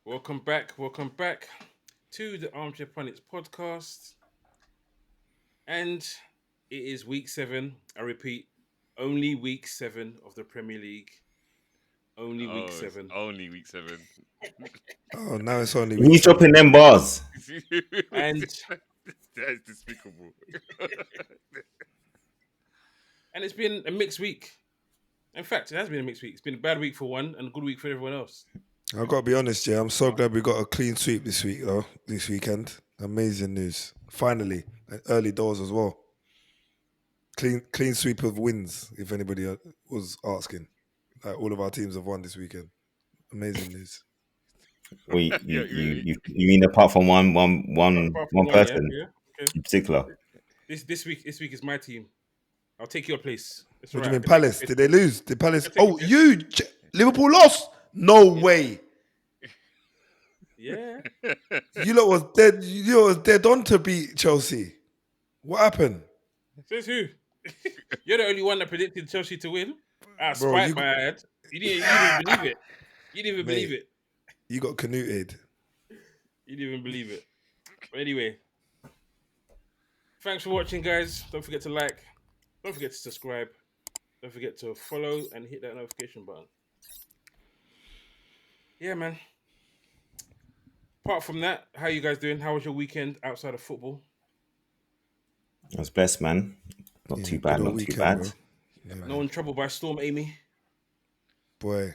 Welcome back to the Armchair Pundits podcast. And it is week 7. I repeat, only week 7 of the Premier League. Only week It's 7. only week 7. Oh, now it's only week He's 7. dropping them bars. And that is despicable. and it's been a mixed week. In fact, it has been a mixed week. It's been a bad week for one and a good week for everyone else. I've got to be honest, yeah. I'm so glad we got a clean sweep this weekend. Amazing news. Finally, and early doors as well. Clean sweep of wins, if anybody was asking. Like, all of our teams have won this weekend. Amazing news. You mean apart from one person Yeah. Okay. in particular? This week is my team. I'll take your place. It's What all do you right. mean, Palace? Did they lose? Did Palace? I take it. Liverpool lost? No way. Yeah. You lot was dead. You lot was dead on to beat Chelsea. What happened? Says who? You're the only one that predicted Chelsea to win. Bro, Spite my head. You didn't believe it. You didn't even Mate. believe it. You got canuted. You didn't even believe it. But anyway, thanks for watching, guys. Don't forget to like. Don't forget to subscribe. Don't forget to follow and hit that notification button. Yeah, man. Apart from that, how you guys doing? How was your weekend outside of football? I was blessed, man. Not too bad. good Not old too weekend, bad. bro. Yeah, No one troubled by Storm Amy? boy,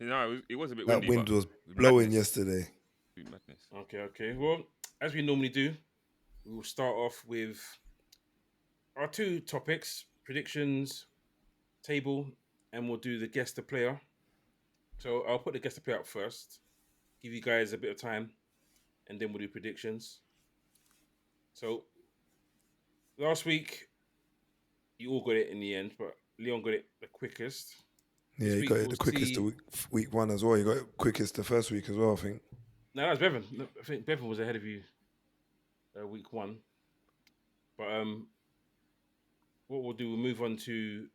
No, it was a bit that windy. wind but was blowing madness. yesterday. Madness. Okay. Well, as we normally do, we will start off with our two topics, predictions, table, and we'll do the guest the player. So I'll put the guest the player up first, give you guys a bit of time, and then we'll do predictions. So last week, you all got it in the end, but Leon got it the quickest. Yeah, you week got it we'll the quickest see- week one as well. You got it quickest the first week as well, I think. No, that was Bevan. No, I think Bevan was ahead of you week 1. But what we'll do, we'll move on to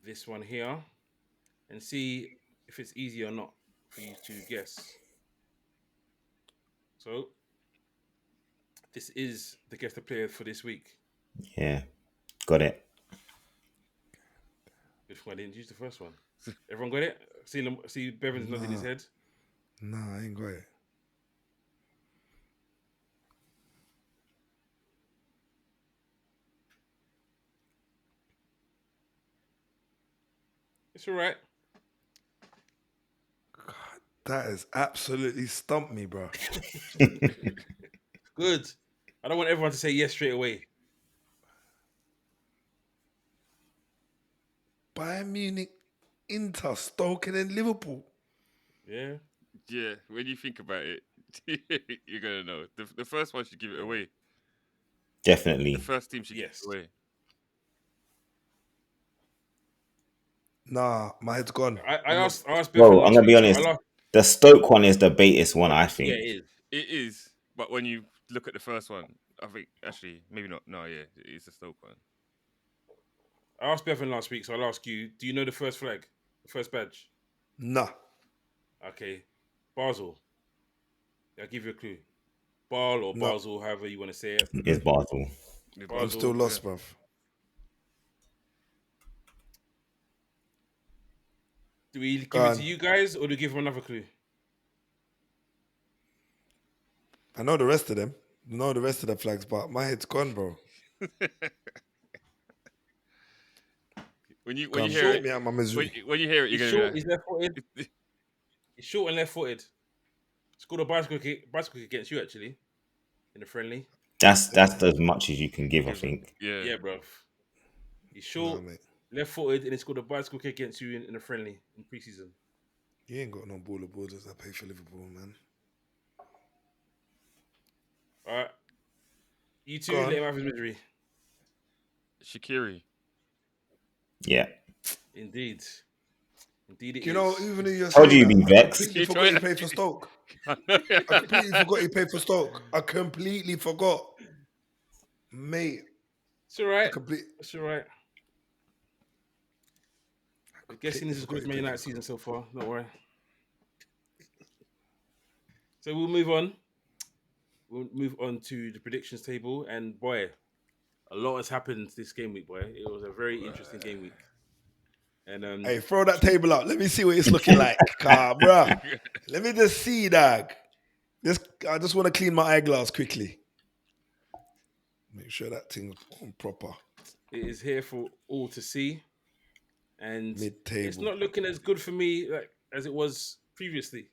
this one here and see if it's easy or not for you to guess. So, this is the guest the player for this week. Yeah, got it. Which one? I didn't use the first one. Everyone got it? See Bevan's nodding his head. No, I ain't got it. It's all right. That has absolutely stumped me, bro. Good. I don't want everyone to say yes straight away. Bayern Munich, Inter, Stoke, and then Liverpool. Yeah. Yeah, when you think about it, you're going to know. The first one should give it away. Definitely. The first team should Yes. give it away. Nah, my head's gone. I asked Bevan Bro, last I'm gonna be week, so honest. I lost. The Stoke one is the baitest one, I think. Yeah, it is. It is, but when you look at the first one, I think actually maybe not. No, yeah, it's the Stoke one. I asked Bevan last week, so I'll ask you, do you know the first flag? The first badge? Nah. Okay. Basel. I'll give you a clue. Bal or No. Basel, however you want to say it. It's Basel. Yeah, Basel, I'm still lost, bruv. Do we give Go it on. to you guys or do we give him another clue? I know the rest of them. I know the rest of the flags, but my head's gone, bro. when you Come hear sort it, me out my misery. when you hear it, He's you're short, gonna he's left-footed. He's short and left-footed. Scored a bicycle kick against you, actually, in the friendly. That's as much as you can give, I think. yeah. Yeah, bro. He's short, Nah, mate. left-footed, and he scored a bicycle kick against you in the friendly in pre-season. You ain't got no ball of borders that pay for Liverpool, man. All right. You two, Go let on. him have his misery. Shaqiri. Yeah. Indeed it is. You know, even though you're Told you saying you'd be that, I vexed. completely forgot he paid for Stoke. I completely forgot he paid for Stoke. I completely forgot. Mate, It's all right. complete. It's all right. I'm guessing this is good as Man United season so far. Don't worry. So we'll move on. We'll move on to the predictions table, and boy, a lot has happened this game week. Boy, it was a very interesting game week. And Hey, throw that table out. Let me see what it's looking like. Bruh. Let me just see, dog. I just want to clean my eyeglass quickly. Make sure that thing's on proper. it is here for all to see, and Mid-table. it's not looking as good for me as it was previously.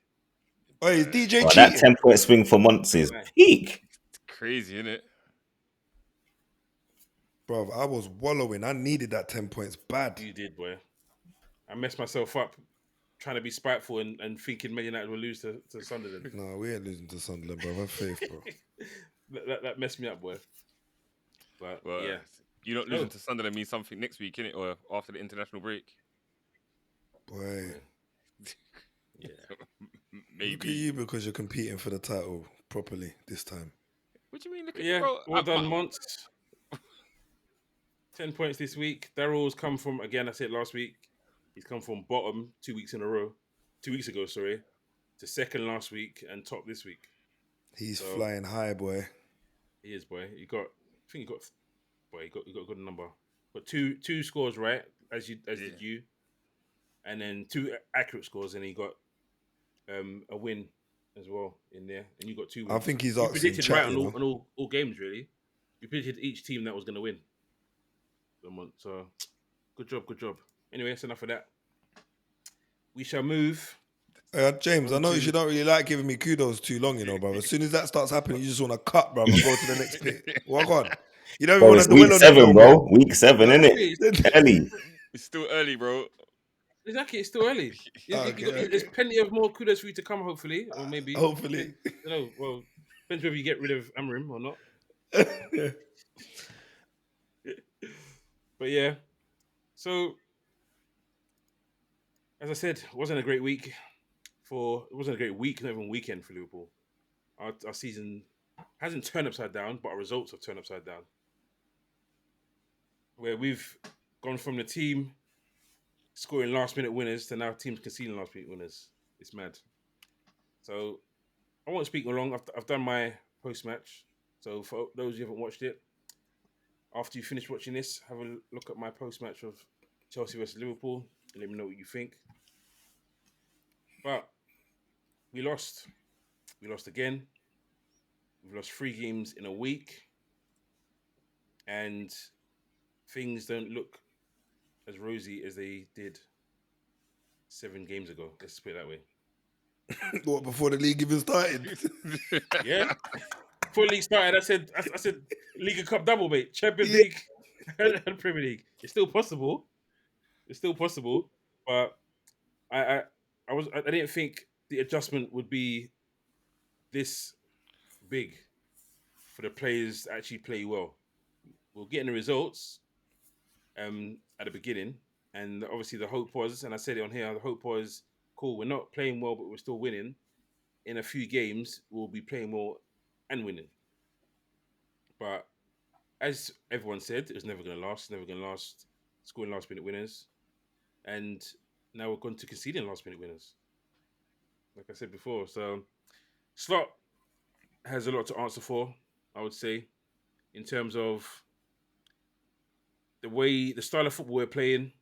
Oh, is DJ Well, cheating? that 10-point swing for months is peak. It's crazy, isn't it? Bro, I was wallowing. I needed that 10 points bad. You did, boy. I messed myself up trying to be spiteful and thinking Man United will lose to Sunderland. No, we ain't losing to Sunderland, bro. Have faith, bro. that messed me up, boy. But Well, yeah, you not losing to Sunderland means something next week, innit? Or after the international break. Boy. yeah. Look at you because you're competing for the title properly this time. What do you mean? Look at Yeah, bro. well done, Monts. 10 points this week. Daryl's come from, again, I said last week, he's come from bottom 2 weeks in a row. 2 weeks ago, sorry. To second last week and top this week. He's flying high, boy. He is, boy. He got a good number. But two scores right, as did you. And then 2 accurate scores, and he got a win as well in there. And you got 2 wins. I think he's you asking predicted chat, right on all games, really. You predicted each team that was going to win. So, good job. Anyway, that's enough of that. We shall move. James, I noticed you don't really like giving me kudos too long, bro. As soon as that starts happening, you just want to cut, bro, and go to the next bit. Walk on. You don't Bro, want it's to week dwell on 7, it no bro. more. Week 7, innit? Early. It's still early, bro. Exactly, it's still early. There's plenty of more kudos for you to come, hopefully, or maybe. Hopefully. Well, depends whether you get rid of Amorim or not. But yeah, so as I said, it wasn't a great week, not even weekend for Liverpool. Our season hasn't turned upside down, but our results have turned upside down. Where we've gone from the team scoring last-minute winners to now teams conceding last-minute winners. It's mad. So I won't speak long. I've done my post-match. So for those who haven't watched it, after you finish watching this, have a look at my post-match of Chelsea versus Liverpool and let me know what you think. But we lost. We lost again. We've lost 3 games in a week. And things don't look as rosy as they did 7 games ago. Let's put it that way. What, before the league even started? Yeah. Before the league started, I said League Cup double, mate. Champions League and Premier League. It's still possible. But I didn't think the adjustment would be this big for the players to actually play well. We're getting the results at the beginning, and obviously the hope was, and I said it on here, the hope was, cool, we're not playing well, but we're still winning. In a few games, we'll be playing well and winning. But as everyone said, it was never going to last, scoring last-minute winners. And now we're going to conceding last-minute winners. Like I said before, so Slot has a lot to answer for, I would say, in terms of the style of football we're playing,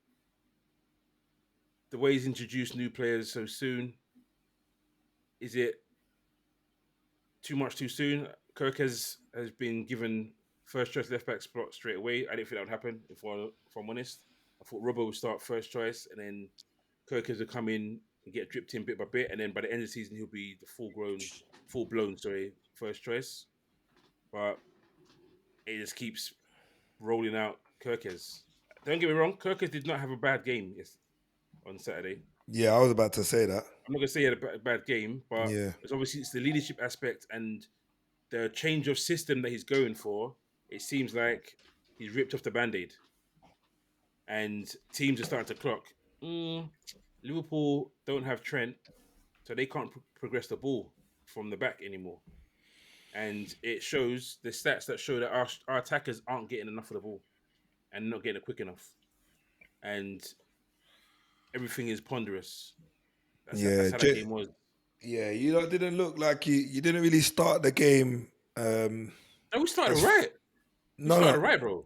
the way he's introduced new players so soon. Is it too much too soon? Kirk has been given first choice left back spot straight away. I didn't think that would happen, if I'm honest. I thought Robbo would start first choice, and then Kirk has to come in and get dripped in bit by bit, and then by the end of the season he'll be the full blown first choice. But it just keeps rolling out Kirkes. Don't get me wrong, Kirkes did not have a bad game on Saturday. Yeah, I was about to say that. I'm not going to say he had a bad game, but it's the leadership aspect and the change of system that he's going for. It seems like he's ripped off the Band-Aid. And teams are starting to clock. Liverpool don't have Trent, so they can't progress the ball from the back anymore. And it shows the stats that show that our attackers aren't getting enough of the ball and not getting it quick enough. And everything is ponderous. That's how that game was. Yeah, you lot didn't look like you didn't really start the game. No, we started As- right. We started right, bro.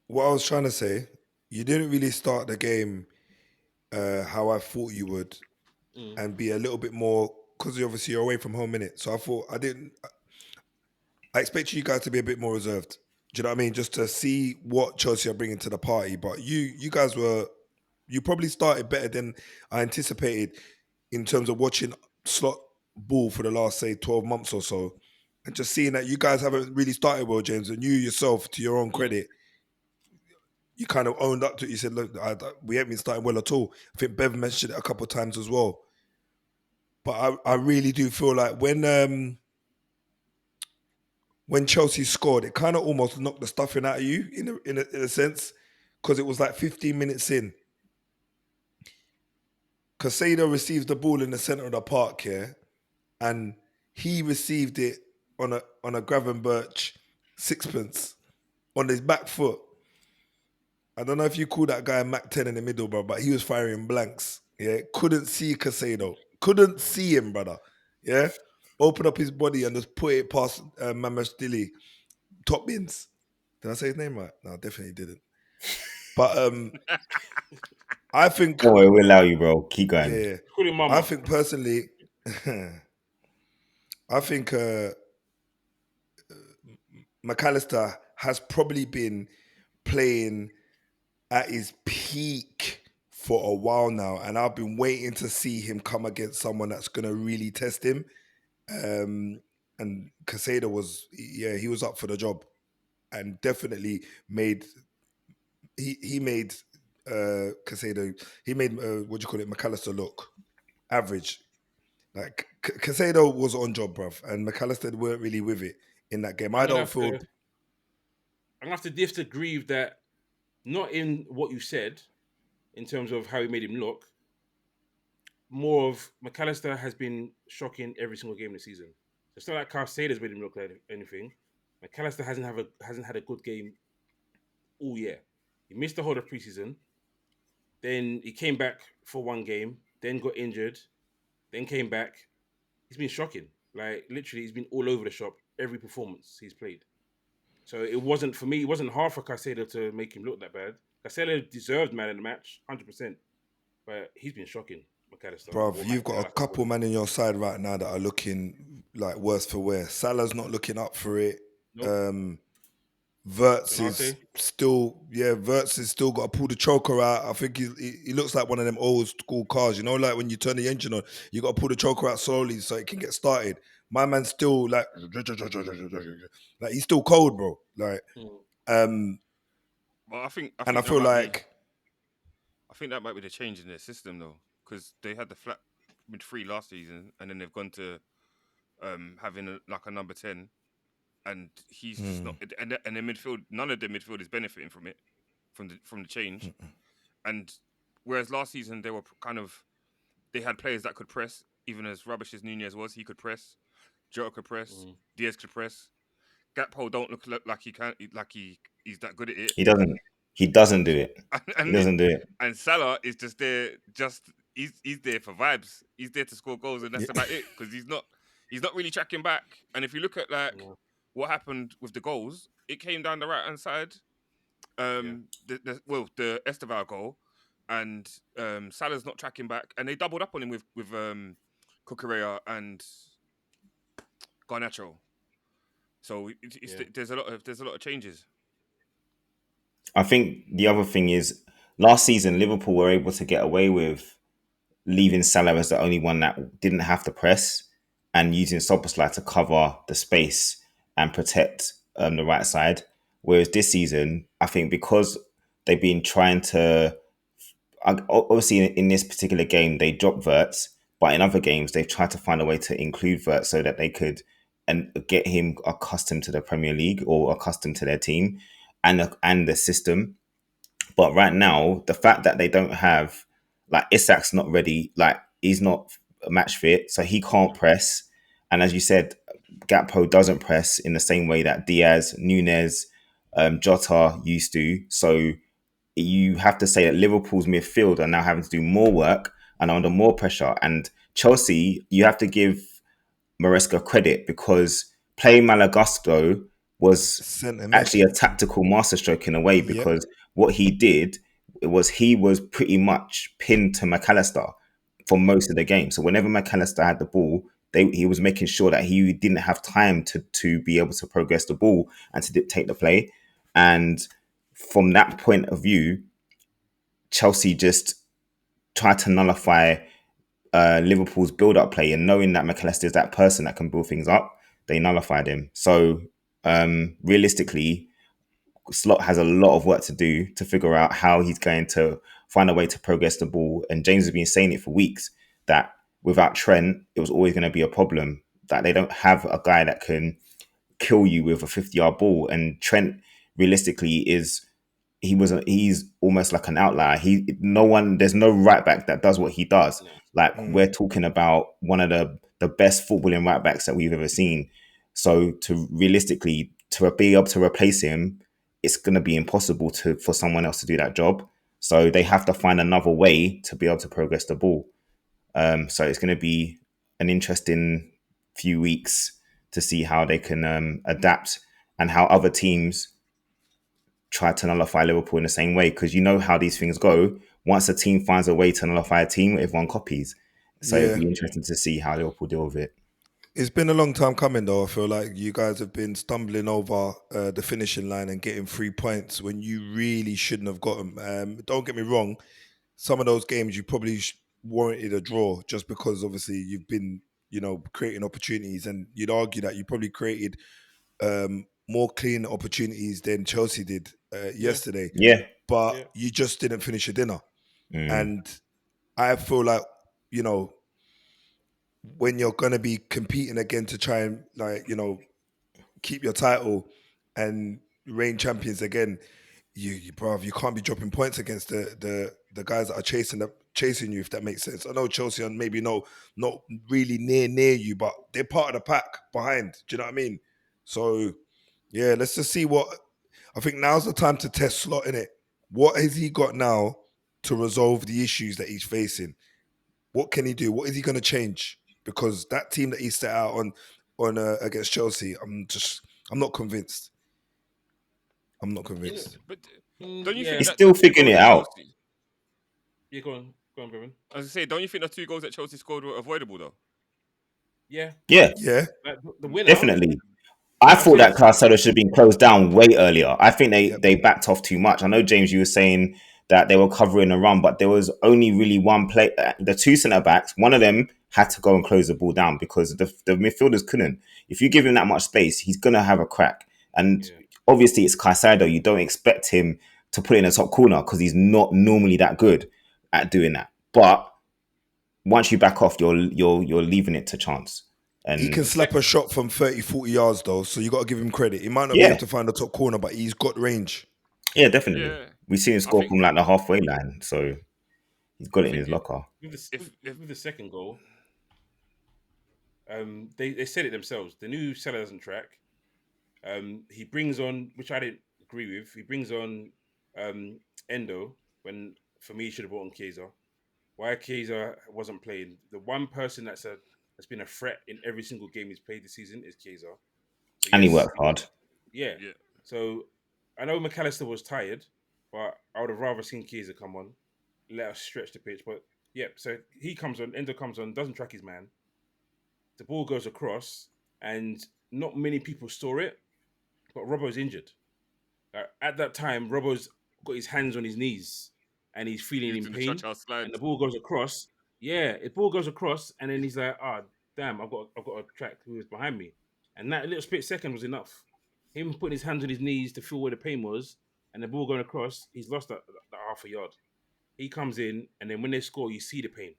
What I was trying to say, you didn't really start the game how I thought you would, and be a little bit more because obviously you're away from home, innit? So I thought I expect you guys to be a bit more reserved. Do you know what I mean? Just to see what Chelsea are bringing to the party. But you guys you probably started better than I anticipated in terms of watching slot ball for the last, say, 12 months or so. And just seeing that you guys haven't really started well, James, and you yourself, to your own credit, you kind of owned up to it. You said, look, we haven't been starting well at all. I think Bev mentioned it a couple of times as well. But I really do feel like when Chelsea scored, it kind of almost knocked the stuffing out of you in a sense, because it was like 15 minutes in. Casado received the ball in the centre of the park here, and he received it on a Gravenberch sixpence on his back foot. I don't know if you call that guy Mac 10 in the middle, bro, but he was firing blanks. Yeah, couldn't see Casado. Couldn't see him, brother. Yeah, open up his body and just put it past Mamesh Dili. Top bins. Did I say his name right? No, I definitely didn't. But I think Don't worry, we'll allow you, bro. Keep going. yeah. Call him mama. I think personally, I think McAllister has probably been playing at his peak for a while now, and I've been waiting to see him come against someone that's going to really test him. And Casado he was up for the job, and definitely made Casado, he made McAllister look average. Like Casado was on job, bruv, and McAllister weren't really with it in that game. I'm I gonna don't feel. have to disagree with that. Not in what you said, in terms of how he made him look. More of McAllister has been shocking every single game this season. It's not like Casado's made him look like anything. McAllister hasn't had a good game all year. He missed the whole of preseason. Then he came back for one game, then got injured, then came back. He's been shocking. Like literally, he's been all over the shop every performance he's played. So it wasn't hard for Casado to make him look that bad. Casado deserved man in the match, 100%. But he's been shocking, McAllister. Bruv, you've got a couple men in your side right now that are looking like worse for wear. Salah's not looking up for it. Nope. Verts is still got to pull the choker out. I think he looks like one of them old school cars, you know, like when you turn the engine on, you got to pull the choker out slowly so it can get started. My man's still like he's still cold, bro. Like, Well, I think that might be the change in their system though, because they had the flat mid three last season, and then they've gone to having a number 10. And he's just not, and the midfield. None of the midfield is benefiting from it, from the change. And whereas last season they were they had players that could press, even as rubbish as Nunez was, he could press. Jota could press. Diaz could press. Gakpo don't look like he can, he's that good at it. He doesn't. He doesn't do it. He doesn't do it. And Salah is just there. He's there for vibes. He's there to score goals, and that's about it. Because he's not really tracking back. And if you look at what happened with the goals, it came down the right hand side. The Estevao goal, and Salah's not tracking back, and they doubled up on him with Cucurella and Garnacho. So there's a lot of changes. I think the other thing is last season Liverpool were able to get away with leaving Salah as the only one that didn't have to press and using Szoboszlai to cover the space and protect the right side. Whereas this season, I think because they've been trying to, obviously in this particular game, they dropped Verts, but in other games, they've tried to find a way to include Verts so that they could and get him accustomed to the Premier League or accustomed to their team and the system. But right now, the fact that they don't have, like, Isak's not ready, like, he's not match fit, so he can't press. And as you said, Gakpo doesn't press in the same way that Diaz, Nunez, Jota used to. So you have to say that Liverpool's midfield are now having to do more work and under more pressure. And Chelsea, you have to give Maresca credit because playing Malagusto was Centre mid. actually a tactical masterstroke in a way, Yep. because what he did was he was pretty much pinned to McAllister for most of the game. So whenever McAllister had the ball, he was making sure that he didn't have time to be able to progress the ball and to dictate the play. And from that point of view, Chelsea just tried to nullify Liverpool's build-up play, and knowing that McAllister is that person that can build things up, they nullified him. So realistically, Slot has a lot of work to do to figure out how he's going to find a way to progress the ball. And James has been saying it for weeks that without Trent, it was always going to be a problem, that they don't have a guy that can kill you with a 50-yard ball. And Trent realistically he's almost like an outlier. There's no right back that does what he does. Like we're talking about one of the best footballing right backs that we've ever seen. So to realistically to be able to replace him, it's going to be impossible for someone else to do that job. So they have to find another way to be able to progress the ball. So it's going to be an interesting few weeks to see how they can adapt and how other teams try to nullify Liverpool in the same way, because you know how these things go. Once a team finds a way to nullify a team, everyone copies. So it'll be interesting to see how Liverpool deal with it. It's been a long time coming, though. I feel like you guys have been stumbling over the finishing line and getting 3 points when you really shouldn't have got them. Don't get me wrong. Some of those games you probably warranted a draw just because obviously you've been, creating opportunities, and you'd argue that you probably created more clean opportunities than Chelsea did yesterday. Yeah. But you just didn't finish your dinner. And I feel like, when you're going to be competing again to try and keep your title and reign champions again, you can't be dropping points against the guys that are chasing you, if that makes sense. I know Chelsea are maybe not really near you, but they're part of the pack behind. Do you know what I mean? So yeah, let's just see what. I think now's the time to test Slot, innit? What has he got now to resolve the issues that he's facing? What can he do? What is he going to change? Because that team that he set out on against Chelsea, I'm not convinced. I'm not convinced. But don't you think He's that still the two figuring goals it at out. Chelsea, Yeah, go on, Brennan. I was say, don't you think the 2 goals that Chelsea scored were avoidable though? Yeah, Yeah, like, the winner. definitely. I thought that Caicedo should have been closed down way earlier. I think they backed off too much. I know, James, you were saying that they were covering a run, but there was only really one play. The two centre backs, one of them had to go and close the ball down because the midfielders couldn't. If you give him that much space, he's going to have a crack. And obviously, it's Caicedo. You don't expect him to put it in the top corner because he's not normally that good at doing that. But once you back off, you're leaving it to chance. And he can slap a shot from 30, 40 yards, though, so you got to give him credit. He might not be able to find the top corner, but he's got range. Yeah, definitely. Yeah. We've seen him score from like the halfway line, so he's got it in his locker. With the second goal, they said it themselves. The new Salah doesn't track. He brings on, which I didn't agree with, he brings on Endo when, for me, he should have brought on Chiesa. Why Chiesa wasn't playing? The one person that's been a threat in every single game he's played this season is Chiesa. So and he worked hard. Yeah. So I know McAllister was tired, but I would have rather seen Chiesa come on, let us stretch the pitch. But so he comes on, Endo comes on, doesn't track his man. The ball goes across, and not many people saw it, but Robbo's injured. At that time, Robbo's got his hands on his knees, and he's feeling in pain. And the ball goes across. Yeah, the ball goes across, and then he's like, damn, I've got to track who is behind me. And that little split second was enough. Him putting his hands on his knees to feel where the pain was, and the ball going across, he's lost that half a yard. He comes in, and then when they score, you see the pain.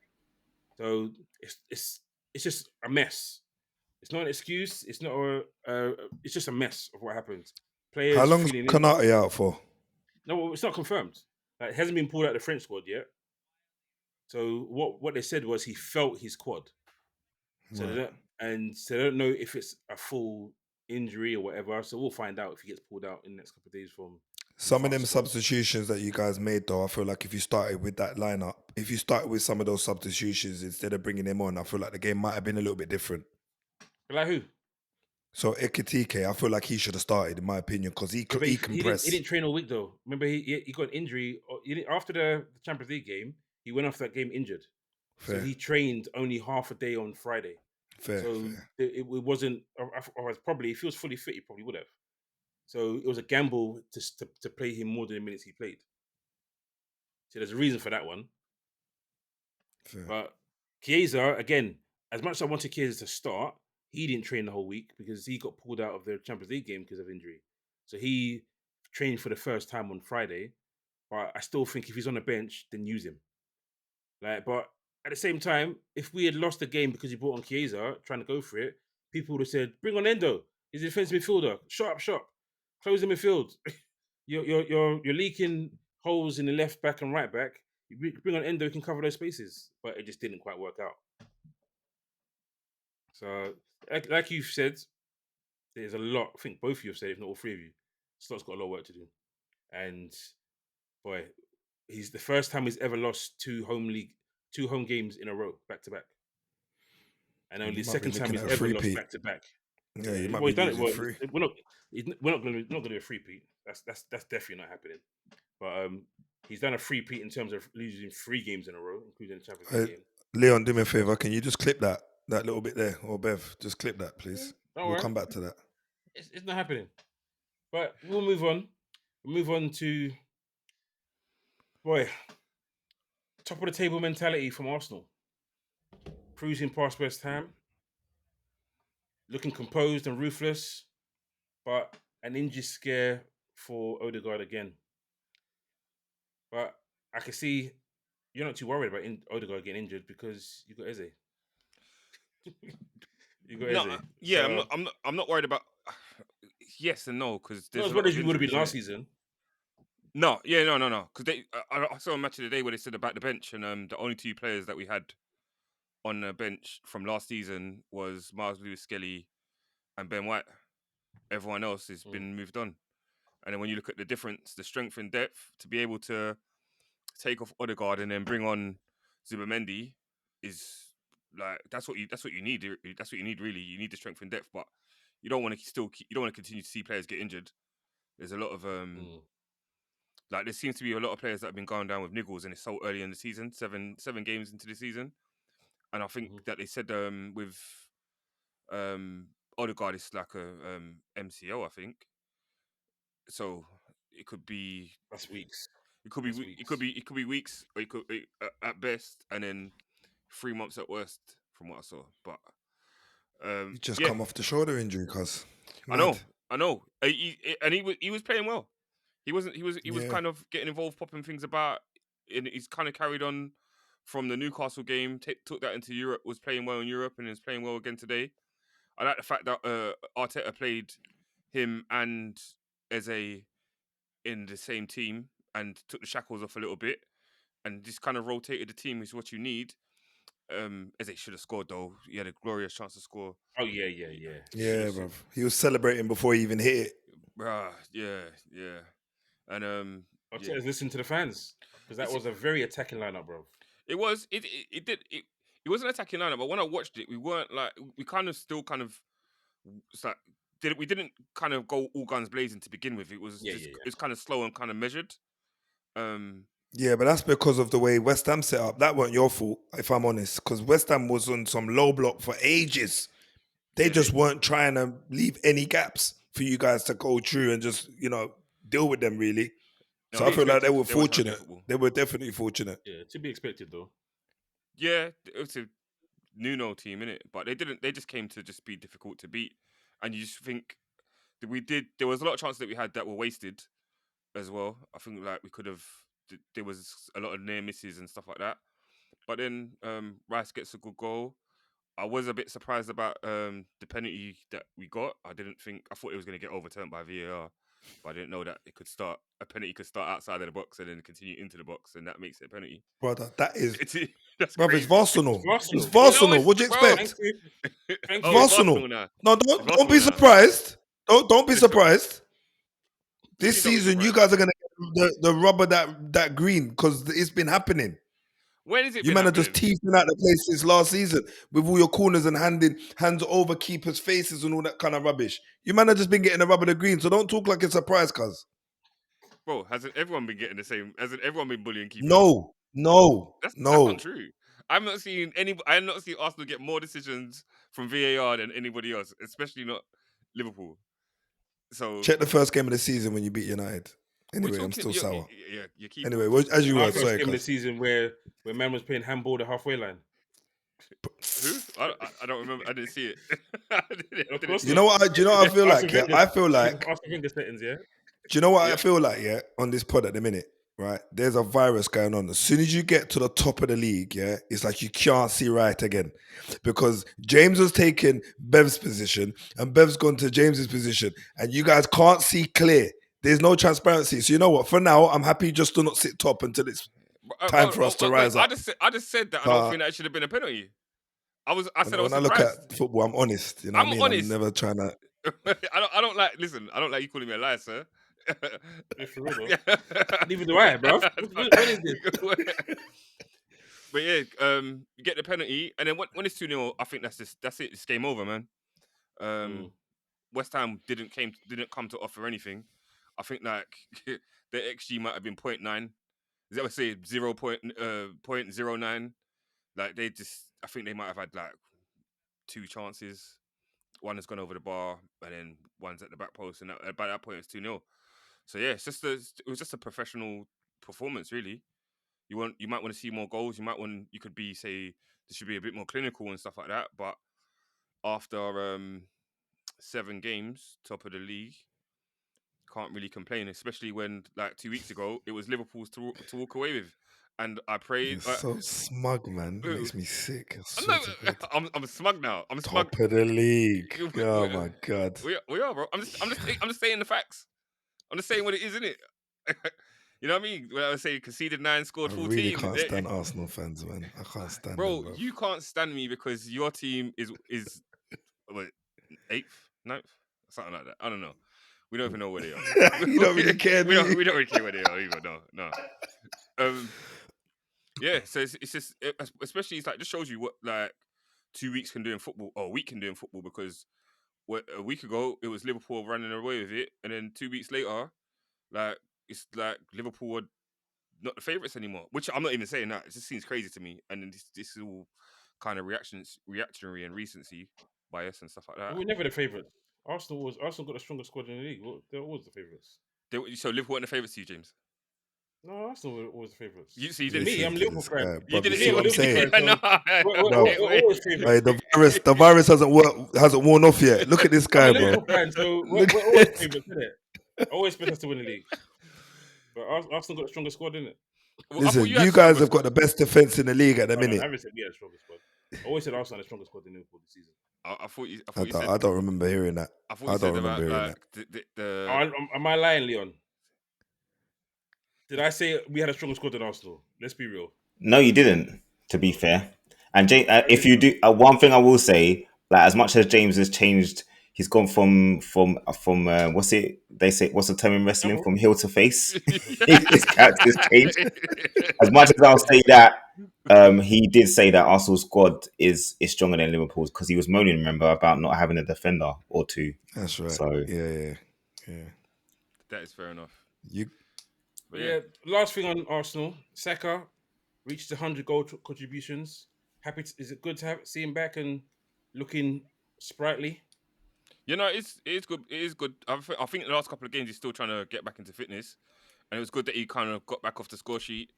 So it's just a mess. It's not an excuse. It's not it's just a mess of what happened. Players. How long's Konate out for? No, it's not confirmed. Like, it hasn't been pulled out of the French squad yet. So what they said was he felt his quad. So they don't know if it's a full injury or whatever. So we'll find out if he gets pulled out in the next couple of days from. Some of them substitutions that you guys made, though, I feel like if you started with that lineup, if you started with some of those substitutions instead of bringing him on, I feel like the game might have been a little bit different. Like who? So Ekitike, I feel like he should have started, in my opinion, because he can press. He didn't train all week though. Remember, he got an injury after the Champions League game. He went off that game injured, Fair. so he trained only half a day on Friday. Fair. It wasn't. Or probably if he was fully fit, he probably would have. So it was a gamble to play him more than the minutes he played. So there's a reason for that one. Fair. But Chiesa, again, as much as I wanted Chiesa to start, he didn't train the whole week because he got pulled out of the Champions League game because of injury. So he trained for the first time on Friday. But I still think if he's on the bench, then use him. But at the same time, if we had lost the game because he brought on Chiesa, trying to go for it, people would have said, "Bring on Endo. He's a defensive midfielder. Shut up. Close the midfield. You're leaking holes in the left back and right back. You bring on Endo, he can cover those spaces." But it just didn't quite work out. So, like you've said, there's a lot. I think both of you have said, if not all three of you, Slot's got a lot of work to do. And boy, he's the first time he's ever lost two home games in a row, back to back. And only the second time he's ever lost back to back. Yeah, you might be losing three. We're not going to do a three-peat. That's definitely not happening. But he's done a three-peat in terms of losing 3 games in a row, including the Champions League game. Leon, do me a favor. Can you just clip that little bit there, or Bev, just clip that, please. We'll come back to that. It's not happening. But we'll move on. We'll move on to top of the table mentality from Arsenal. Cruising past West Ham. Looking composed and ruthless, but an injury scare for Odegaard again. But I can see you're not too worried about Odegaard getting injured because you got Eze. Yeah, so, I'm not worried about. Yes and no, because not as bad as you would have been last season. No. Because I saw a match of the day where they said about the bench, and the only 2 players that we had on the bench from last season was Miles Lewis-Skelly and Ben White. Everyone else has been moved on. And then when you look at the difference, the strength and depth, to be able to take off Odegaard and then bring on Zubimendi is like that's what you need. That's what you need really. You need the strength and depth, but you don't want to continue to see players get injured. There's a lot of like there seems to be a lot of players that have been going down with niggles, and it's so early in the season, seven games into the season. And I think that they said with Odegaard it's like a MCO, I think. So it could be that's weeks. It could be weeks, or it could be at best, and then 3 months at worst, from what I saw. But you just come off the shoulder injury, cuz. I know. He was playing well. He was kind of getting involved, popping things about, and he's kind of carried on from the Newcastle game, took that into Europe, was playing well in Europe, and is playing well again today. I like the fact that Arteta played him and Eze in the same team and took the shackles off a little bit and just kind of rotated the team is what you need. Eze should have scored though. He had a glorious chance to score. Oh yeah. Yeah, bro. He was celebrating before he even hit it. Bruh, yeah. And Arteta's listen to the fans because that was a very attacking lineup, bro. It was. It was an attacking lineup, but when I watched it, we weren't like we kind of still kind of it's like we didn't kind of go all guns blazing to begin with. It was it's kind of slow and kind of measured. Yeah, but that's because of the way West Ham set up. That weren't your fault, if I'm honest, because West Ham was on some low block for ages. They just weren't trying to leave any gaps for you guys to go through and just deal with them really. So I feel like they were fortunate. They were definitely fortunate. Yeah, to be expected though. Yeah, it was a Nuno team, innit? But they didn't. They just came to just be difficult to beat, and you just think that there was a lot of chances that we had that were wasted, as well. I think like we could have. There was a lot of near misses and stuff like that. But then Rice gets a good goal. I was a bit surprised about the penalty that we got. I thought it was going to get overturned by VAR, but I didn't know that a penalty could start outside of the box and then continue into the box, and that makes it a penalty. Brother, that is... That's brother, crazy. it's Arsenal. It's Arsenal. What do you expect? Thank you. Arsenal. No, don't be surprised. Don't be surprised. This City don't season, you surprise. guys are gonna get the rubber that green because it's been happening. When is it? You been man are just happening? teasing out the place since last season with all your corners and hands over keepers' faces and all that kind of rubbish. You man have just been getting the rubber the green, so don't talk like it's a surprise, cuz. Bro, hasn't everyone been getting the same? Hasn't everyone been bullying keepers? No. That's not true. I'm not seeing Arsenal get more decisions from VAR than anybody else, especially not Liverpool. So Check the first game of the season when you beat United. we're Anyway, I'm talking. still sour. Yeah, your keeper. Anyway, as you Our were, first sorry, game of the cuz. season where man was playing handball the halfway line. Who? I don't remember. I didn't see it. I Of didn't course see You it. know what? Do you know what I feel like? Yeah, I feel like. Arsene Wenger settings, yeah. Do you know what Yeah. I feel like? Yeah, on this pod at the minute, right? There's a virus going on. As soon as you get to the top of the league, yeah, it's like you can't see right again, because James was taking Bev's position and Bev's gone to James's position, and you guys can't see clear. There's no transparency. So you know what? For now, I'm happy just to not sit top until it's time for us to rise up. I just said that I don't think that should have been a penalty. I said I was When I look surprised. at football, I'm honest. You know what I mean? honest. I'm never trying to. I don't like. Listen, I don't like you calling me a liar, sir. Yeah, for real, though. Neither do I, bro. What is this? But yeah, you get the penalty, and then when it's 2-0, I think that's it. It's game over, man. West Ham didn't come to offer anything. I think like the XG might have been 0.9. Is that what I say 0.09? Like I think they might have had like 2 chances. One has gone over the bar, and then one's at the back post, and by that point it's 2-0. So yeah, it was just a professional performance, really. You might want to see more goals. You could be say this should be a bit more clinical and stuff like that. But after 7 games, top of the league, can't really complain. Especially when like 2 weeks ago it was Liverpool's to walk away with, and I prayed. You're so smug, man. It makes me sick. I'm smug now. I'm smug. Top of the league. Oh my god. We are, bro. I'm just saying the facts. I'm just saying what it is, isn't it? You know what I mean? When I say conceded 9, scored 14. I really can't stand Arsenal fans, man. I can't stand bro, them, bro. You can't stand me because your team is what, 8th, 9th, something like that. I don't know. We don't even know where they are. You don't really care. We don't really care where they are either. No. Yeah. So it's just, especially it's like just shows you what like 2 weeks can do in football, or a week can do in football. Because a week ago it was Liverpool running away with it, and then 2 weeks later, like it's like Liverpool were not the favourites anymore. Which I'm not even saying that. It just seems crazy to me. And then this is all kind of reactionary and recency bias and stuff like that. We're never the favourites. Arsenal got the strongest squad in the league. They're always the favourites. So Liverpool weren't the favourites to you, James? No, Arsenal were always the favourites. You didn't. Me, I'm Liverpool fan. You didn't see what I'm saying. We're always favourites. Hey, the virus hasn't worn off yet. Look at this guy, I'm a bro. Liverpool fan, so we're always favourites, isn't it? I always expect us to win the league. But Arsenal got the strongest squad, didn't it? Listen, you guys have got the best defense in the league at the minute. I never said we had the strongest squad. I always said Arsenal had the strongest squad in Liverpool this season. I don't remember hearing that. I don't remember hearing that. Am I lying, Leon? Did I say we had a stronger squad than Arsenal? Let's be real. No, you didn't. To be fair, and James, if you do, one thing I will say, like as much as James has changed, he's gone from what's it? They say what's the term in wrestling? From heel to face. His character's changed. As much as I'll say that, he did say that Arsenal's squad is stronger than Liverpool's because he was moaning, remember, about not having a defender or two. That's right. So yeah. That is fair enough. Yeah. Last thing on Arsenal, Saka reached 100 goal contributions. Is it good to see him back and looking sprightly? You know, it is good. It is good. I think the last couple of games he's still trying to get back into fitness, and it was good that he kind of got back off the score sheet.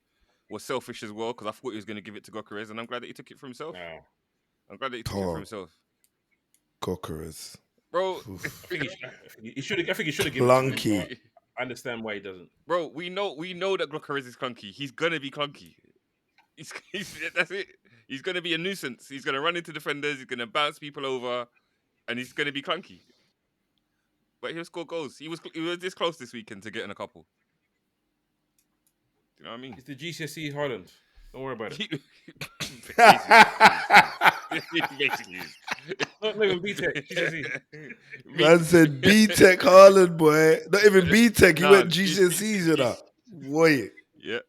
Was selfish as well because I thought he was going to give it to Gyökeres, and I'm glad that he took it for himself. No. I'm glad that he took it for himself. Gyökeres, bro. I think he should have given it to clunky. him. I understand why he doesn't. Bro, we know that Gyökeres is clunky. He's gonna be clunky. That's it. He's gonna be a nuisance. He's gonna run into defenders. He's gonna bounce people over, and he's gonna be clunky. But he'll score goals. He was this close this weekend to getting a couple. Do you know what I mean? It's the GCSE Haaland. Don't worry about it. Basically. Not even BTEC. GCSE. Man said B-Tech Haaland, boy. Not even B-Tech. He Nah, went GCSEs, you know. Boy. Yeah.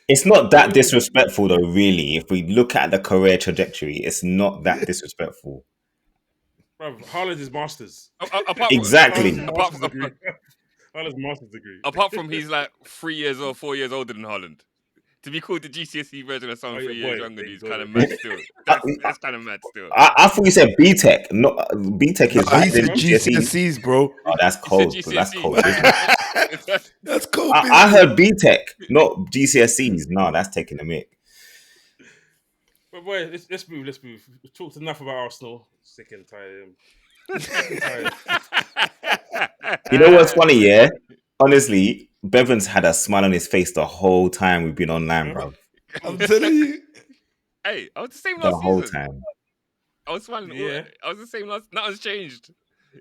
It's not that disrespectful, though, really. If we look at the career trajectory, it's not that disrespectful. Bruv, Haaland is masters. Apart Exactly. Master's degree. Haaland's master's degree. Apart from he's like 3 years or 4 years older than Haaland. To be called the GCSE version of someone 3 years younger, he's kind of mad still. That's kind of mad still. I thought you said B-Tech. No, B-Tech is He said GCSE. GCSEs, bro. Oh, that's cold. Bro. That's GCSE. cold. That's cool. I heard B-Tech, not GCSEs. No, that's taking a mick. But boy, let's move. We've talked enough about Arsenal. Sick and tired. You know what's funny, yeah? Honestly, Bevan's had a smile on his face the whole time we've been online, bro. I'm telling you. Hey, I was the same The last whole season. time. I was smiling. Yeah. I was the same last. Nothing's changed.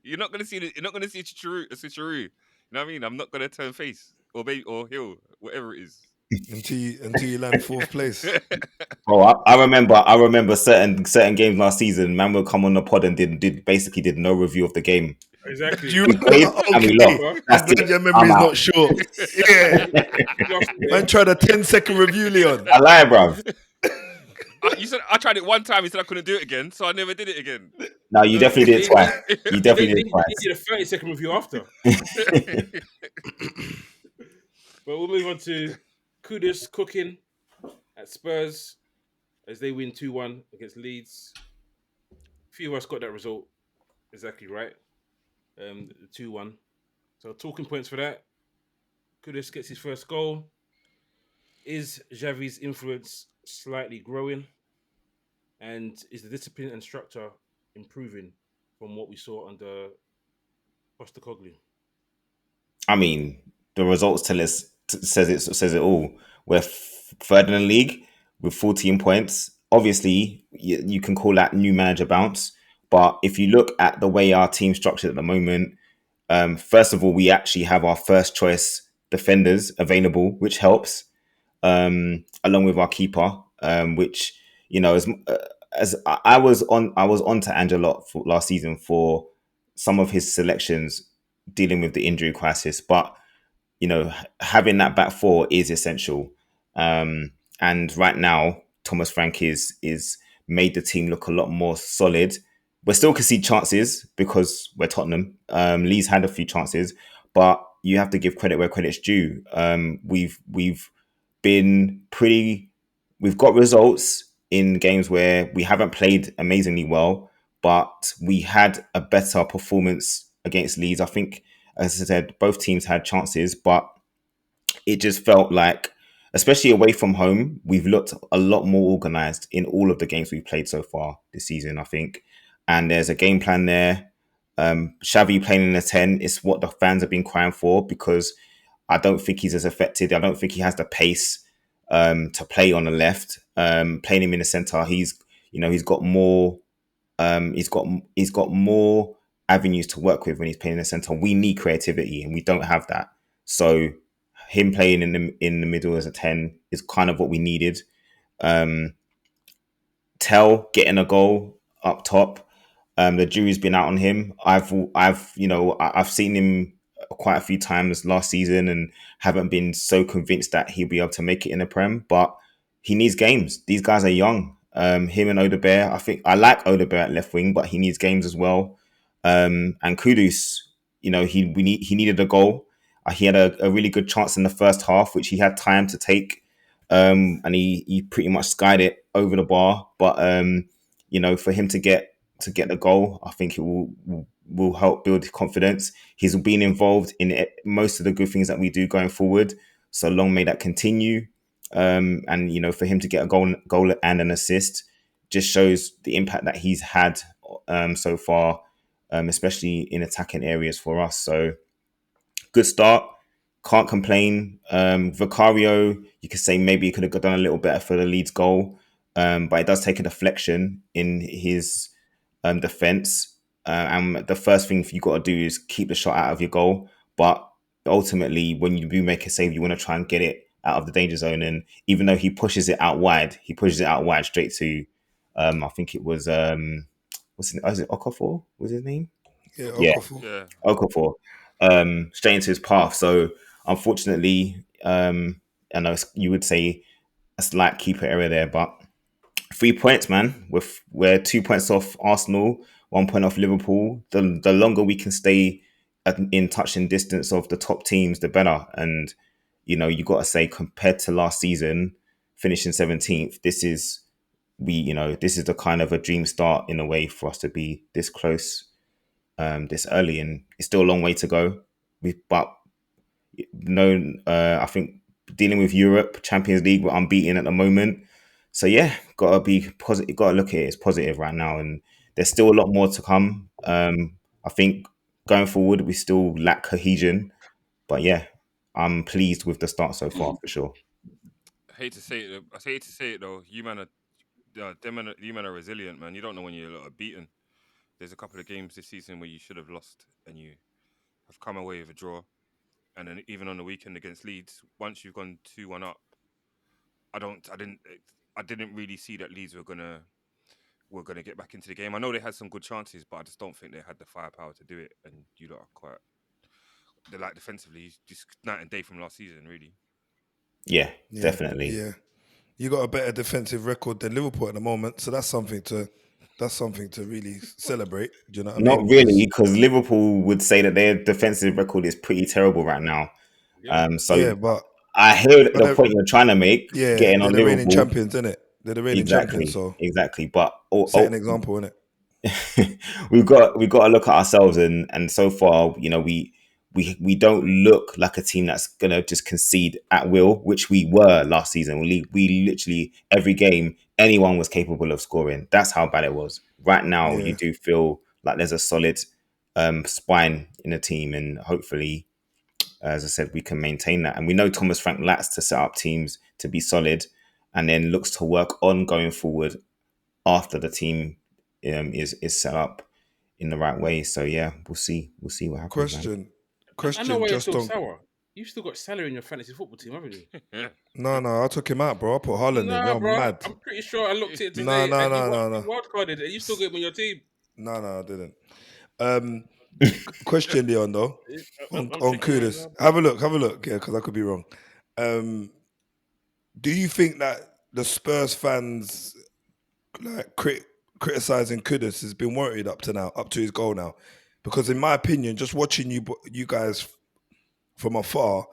You're not gonna see a switcheroo. You know what I mean? I'm not gonna turn face or heel, whatever it is. Until you land fourth place. Oh, I remember certain games last season. Man would come on the pod and did no review of the game. Exactly. You played and we lost. I'm That's glad it. your memory is I'm out. not short. Yeah. Man tried a 10-second review, Leon. I lie, bro. You said I tried it one time. You said I couldn't do it again, so I never did it again. No, you definitely did it twice. You definitely did it twice. He did a 30-second review after. But we'll move on to Kudus cooking at Spurs as they win 2-1 against Leeds. A few of us got that result exactly right. 2-1. So talking points for that. Kudus gets his first goal. Is Xavi's influence slightly growing? And is the discipline and structure improving from what we saw under Postecoglou? I mean, the results says it all. We're third in the league with 14 points. Obviously, you can call that new manager bounce. But if you look at the way our team's structured at the moment, first of all, we actually have our first choice defenders available, which helps, along with our keeper, which, you know, as I was on to Angelo last season for some of his selections dealing with the injury crisis, but you know, having that back four is essential. And right now, Thomas Frank is made the team look a lot more solid. We still concede chances because we're Tottenham. Leeds had a few chances, but you have to give credit where credit's due. We've got results in games where we haven't played amazingly well, but we had a better performance against Leeds. I think, as I said, both teams had chances, but it just felt like, especially away from home, we've looked a lot more organised in all of the games we've played so far this season, I think. And there's a game plan there. Xavi playing in the 10 is what the fans have been crying for, because I don't think he's as effective. I don't think he has the pace to play on the left. Playing him in the centre, he's got more. He's got more avenues to work with when he's playing in the centre. We need creativity, and we don't have that. So him playing in the middle as a 10 is kind of what we needed. Tell getting a goal up top. The jury's been out on him. I've seen him quite a few times last season and haven't been so convinced that he'll be able to make it in the Prem, but he needs games. These guys are young. Him and Odebear, I think I like Odebear at left wing, but he needs games as well. And Kudus, he needed a goal. He had a really good chance in the first half, which he had time to take, and he pretty much skied it over the bar. But for him to get the goal, I think it will help build confidence. He's been involved in most of the good things that we do going forward. So long may that continue. And for him to get a goal and an assist just shows the impact that he's had so far, especially in attacking areas for us. So good start. Can't complain. Vicario, you could say maybe he could have done a little better for the Leeds goal, but it does take a deflection in his defense. And the first thing you got to do is keep the shot out of your goal. But ultimately, when you do make a save, you want to try and get it out of the danger zone. And even though he pushes it out wide straight to, I think it was what's his name? Is it Okafor? What's his name? Yeah, Yeah, Okafor. Yeah. Okafor. Straight into his path. So unfortunately, I know you would say a slight keeper error there, but 3 points, man. We're 2 points off Arsenal, 1 point off Liverpool. The longer we can stay in touching distance of the top teams, the better. And you got to say, compared to last season, finishing 17th, this is the kind of a dream start in a way for us to be this close, this early, and it's still a long way to go. But I think dealing with Europe, Champions League, we're unbeaten at the moment. So yeah, gotta be positive. Gotta look at it as positive right now, and there's still a lot more to come. I think going forward, we still lack cohesion, but yeah, I'm pleased with the start so far for sure. I hate to say it. I hate to say it though. You man are, you man are resilient, man. You don't know when you're beaten. There's a couple of games this season where you should have lost, and you have come away with a draw. And then even on the weekend against Leeds, once you've gone 2-1 up, I didn't really see that Leeds were gonna get back into the game. I know they had some good chances, but I just don't think they had the firepower to do it. And you lot are quite, they're like defensively just night and day from last season, really. Yeah, definitely. Yeah, you got a better defensive record than Liverpool at the moment, so that's something to really celebrate. Do you know what I Not mean? really, because Liverpool would say that their defensive record is pretty terrible right now. So Yeah, but I hear the point you're trying to make, getting they're on the reigning Liverpool. champions, isn't it? They're the reigning champions, so Exactly. But set an example, innit? we've got to look at ourselves, and so far, we don't look like a team that's gonna just concede at will, which we were last season. We literally every game anyone was capable of scoring. That's how bad it was. Right now, you do feel like there's a solid spine in the team, and hopefully, as I said, we can maintain that. And we know Thomas Frank likes to set up teams to be solid, and then looks to work on going forward after the team is set up in the right way. So yeah, we'll see what happens. I know why you're still sour. You've still got Salah in your fantasy football team, haven't you? No, I took him out, bro. I put Haaland in. You're bro, mad. I'm pretty sure I looked at it today. No. Wildcarded, and you still got him on your team. No, I didn't. Question, Leon, though, on Kudus. Have a look. Yeah, because I could be wrong. Do you think that the Spurs fans like criticizing Kudus has been warranted up to his goal now? Because in my opinion, just watching you guys from afar,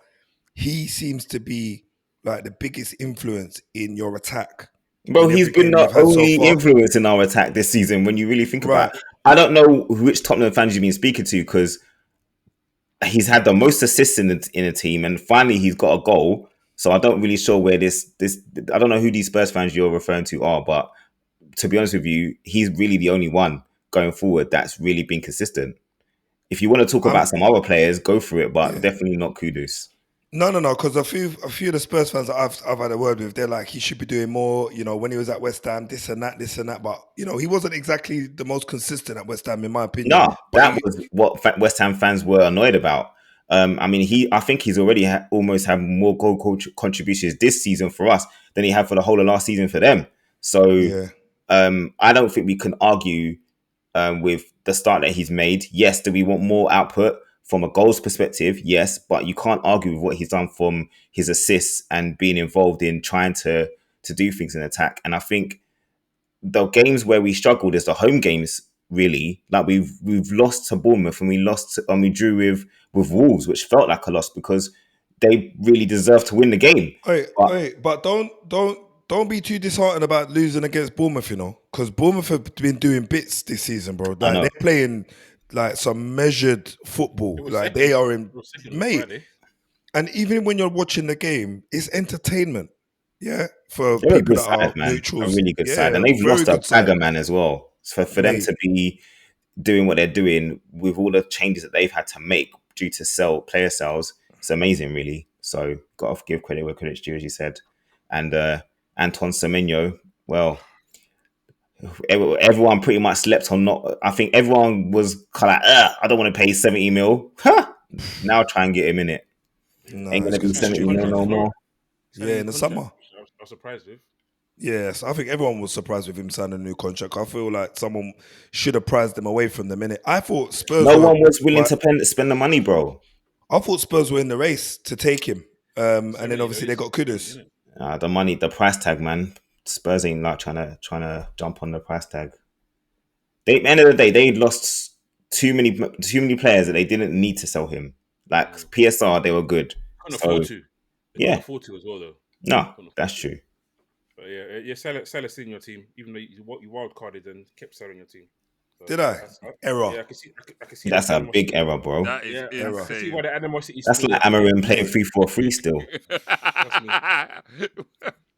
he seems to be like the biggest influence in your attack. Bro, he's been the only influence in our attack this season when you really think about it. I don't know which Tottenham fans you've been speaking to, because he's had the most assists in the team, and finally he's got a goal. So I don't really sure where this I don't know who these Spurs fans you're referring to are, but to be honest with you, he's really the only one going forward that's really been consistent. If you want to talk about some other players, go for it, but definitely not Kudus. No, because a few of the Spurs fans that I've had a word with, they're like, he should be doing more, when he was at West Ham, this and that. But, he wasn't exactly the most consistent at West Ham, in my opinion. No, that was what West Ham fans were annoyed about. I think he's already almost had more goal contributions this season for us than he had for the whole of last season for them. So I don't think we can argue with the start that he's made. Yes, do we want more output from a goals perspective? Yes, but you can't argue with what he's done from his assists and being involved in trying to do things in attack. And I think the games where we struggled is the home games, really. Like we've lost to Bournemouth, and we drew with Wolves, which felt like a loss because they really deserved to win the game. But don't be too disheartened about losing against Bournemouth, because Bournemouth have been doing bits this season, bro. Like, they're playing like some measured football. Like they are in, mate. And even when you're watching the game, it's entertainment. Yeah, for people that are neutrals. A really good side. And they've lost a bagger man as well. So for them to be doing what they're doing with all the changes that they've had to make due to player sales, it's amazing, really. So got to give credit where credit's due, as you said. And Anton Semenyo, well, everyone pretty much slept on I think everyone was kind of like, I don't want to pay 70 mil. Now try and get him in it. No, ain't going to be 70 mil no more. Yeah, in the summer. I was surprised with. Yes, I think everyone was surprised with him signing a new contract. I feel like someone should have prized him away from the minute. I thought Spurs. No one was willing to spend the money, bro. I thought Spurs were in the race to take him, and 70, then obviously they got Kudus. The money, the price tag, man. Spurs ain't not trying to jump on the price tag. At the end of the day, they lost too many players that they didn't need to sell him. Like PSR, they were good. Couldn't afford to. They couldn't afford to as well, though. No, that's true. But yeah, Salah's in your team, even though you wild carded and kept selling your team. So Did I? Error. Yeah, I can see That's a big error, bro. That is insane. I can see why the animosity. That's like Amorim playing 3-4-3 still.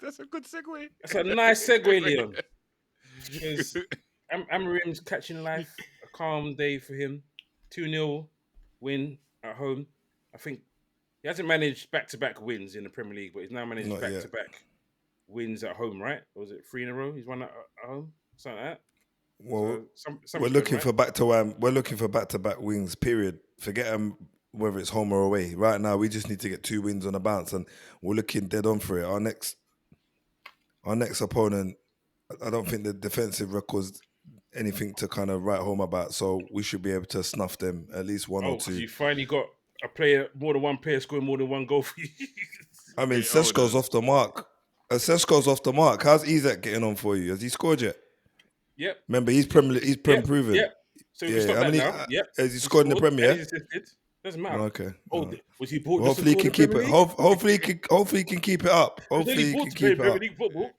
That's a good segue. That's a nice segue, Leon. Because Amorim's catching life, a calm day for him. 2-0 win at home. I think he hasn't managed back-to-back wins in the Premier League, but he's now managed back-to-back wins at home, right? Or was it 3 in a row? He's won at home, something like that. Well, so we're looking for back-to-back wins. Period. Forget whether it's home or away. Right now, we just need to get 2 wins on a bounce, and we're looking dead on for it. Our next opponent, I don't think the defensive record's anything to kind of write home about. So we should be able to snuff them at least 1 or 2. You finally got a player, more than one player scoring more than one goal for you. I mean, Sesko's off the mark. Sesko's off the mark. How's Isak getting on for you? Has he scored yet? Yep. Remember, he's proven. Yep. So we stop that now. Yep. Has he scored in the Premier? Doesn't matter. Okay. Was he bought? Hopefully he can keep it. Hopefully he can keep it up. Hopefully he can keep it up. Football.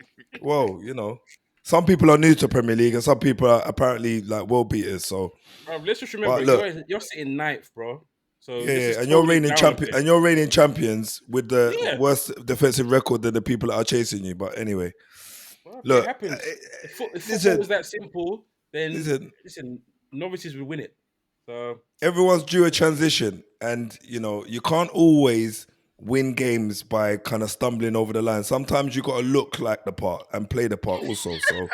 Well, some people are new to Premier League and some people are apparently like world beaters. So let's just remember, you're sitting 9th, bro. So and you're reigning champion, and you're reigning champions with the worst defensive record than the people that are chasing you. But anyway, look, it happens. If football was that simple, then listen, novices would win it. So everyone's due a transition, and you can't always win games by kind of stumbling over the line. Sometimes you got to look like the part and play the part also. So,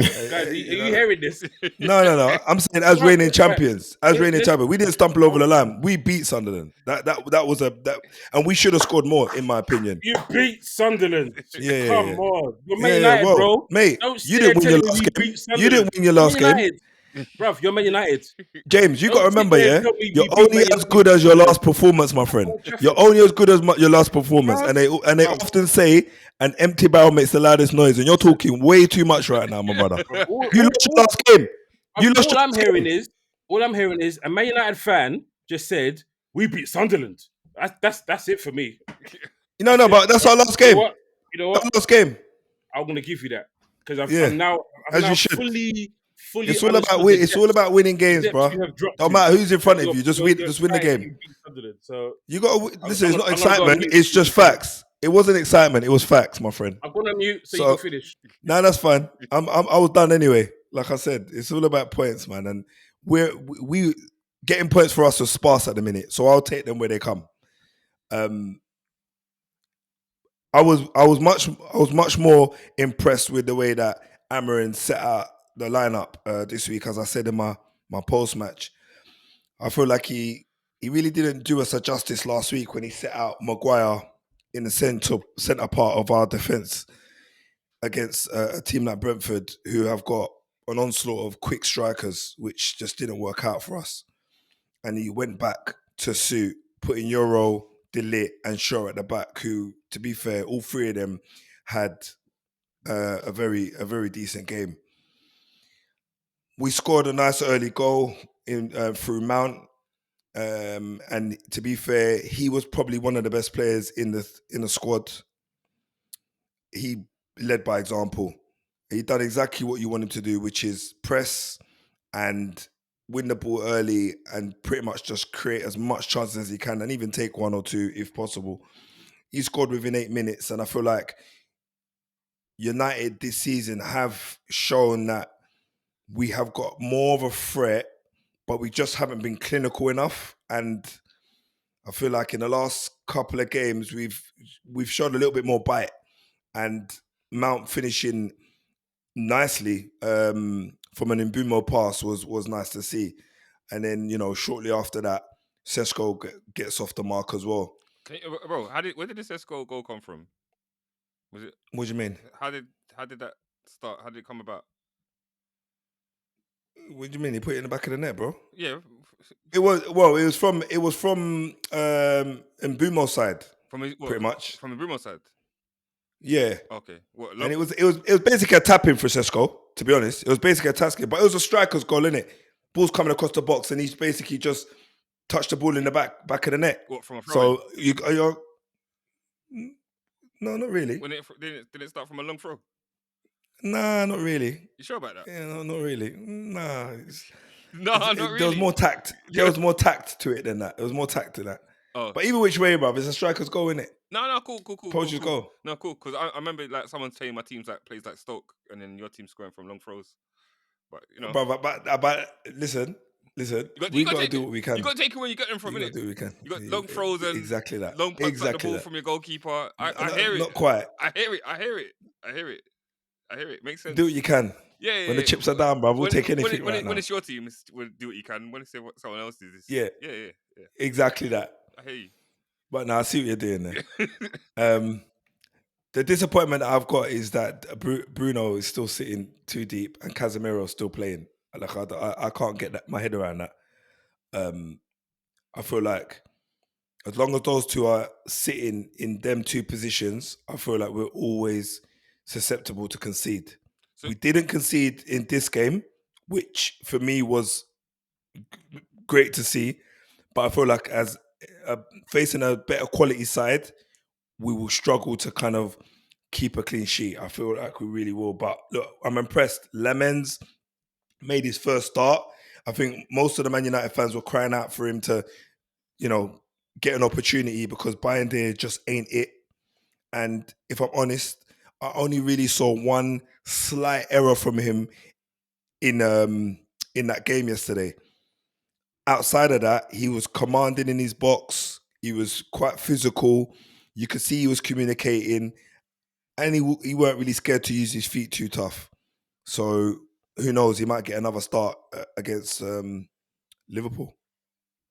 guys, are you hearing this? No. I'm saying as reigning champions, we didn't stumble over the line. We beat Sunderland. That was and we should have scored more, in my opinion. You beat Sunderland. Yeah, Come on, you're Man United, bro. Mate, you didn't win your last game. You didn't win your last game. Bruv, you're Man United. James, you got to remember, you're only as good as your last performance, my friend. You're only as good as your last performance. And they often say an empty barrel makes the loudest noise. And you're talking way too much right now, my brother. You lost your last game. All I'm hearing is a Man United fan just said, we beat Sunderland. That's it for me. But that's our last game. You know what? Our last game. I'm going to give you that. Because I've now fully it's all about winning games, bro. Don't matter who's in front of you, just win the game. So you got to listen. It's not excitement. It's just facts. It wasn't excitement. It was facts, my friend. I'm gonna mute so you can finish. No, that's fine. I was done anyway. Like I said, it's all about points, man. And we getting points for us was sparse at the minute, so I'll take them where they come. I was much more impressed with the way that Amorim set out the lineup this week, as I said in my post match. I feel like he really didn't do us a justice last week when he set out Maguire in the centre part of our defence against a team like Brentford, who have got an onslaught of quick strikers, which just didn't work out for us. And he went back to suit, putting Euro, De Ligt and Shaw at the back, who, to be fair, all 3 of them had a very decent game. We scored a nice early goal through Mount, and to be fair, he was probably one of the best players in the squad. He led by example. He done exactly what you want him to do, which is press and win the ball early and pretty much just create as much chances as he can, and even take 1 or 2 if possible. He scored within 8 minutes, and I feel like United this season have shown that we have got more of a threat, but we just haven't been clinical enough. And I feel like in the last couple of games, we've shown a little bit more bite. And Mount finishing nicely from an Mbumo pass was nice to see. And then, shortly after that, Sesko gets off the mark as well. Bro, where did this Sesko goal come from? Was it? What do you mean? How did How did that start? How did it come about? What do you mean? He put it in the back of the net, bro? Yeah, It was from Mbumo's side, pretty much. From the Brumo side. Yeah. Okay. What? And it was basically a tap in for Sesko, to be honest. It was basically a task, but it was a striker's goal, innit? Ball's coming across the box, and he's basically just touched the ball in the back of the net. What, from a throw? So you're no, not really. When did it start from a long throw? Nah, not really. You sure about that? Yeah, no, not really. Nah. Not really. There was more tact. There was more tact to it than that. There was more tact to that. Oh. But either which way, bruv, it's a striker's goal, innit? No, cool. Poacher's goal. No, cool. Because I remember like someone saying my team's like plays like Stoke, and then your team's scoring from long throws. But you know, but listen. We got to do what we can. You got to take it where you get them from, innit? We do what we can. You got long throws and exactly that. Long punts at the ball from your goalkeeper. I hear it. Not quite. I hear it. Makes sense. Do what you can. Yeah. When the chips are down, bruv, we'll take anything right now. When it's your team, we'll do what you can. When it's someone else's, Yeah. Exactly that. I hear you. But now I see what you're doing there. The disappointment I've got is that Bruno is still sitting too deep and Casemiro is still playing. Like I can't get my head around that. I feel like as long as those two are sitting in them two positions, I feel like we're always susceptible to concede. So, we didn't concede in this game, which for me was great to see. But I feel like as facing a better quality side, we will struggle to kind of keep a clean sheet. I feel like we really will. But look, I'm impressed. Lemens made his first start. I think most of the Man United fans were crying out for him to, get an opportunity because Bayern just ain't it. And if I'm honest, I only really saw one slight error from him in that game yesterday. Outside of that, he was commanding in his box. He was quite physical. You could see he was communicating, and he weren't really scared to use his feet too tough. So who knows? He might get another start against Liverpool.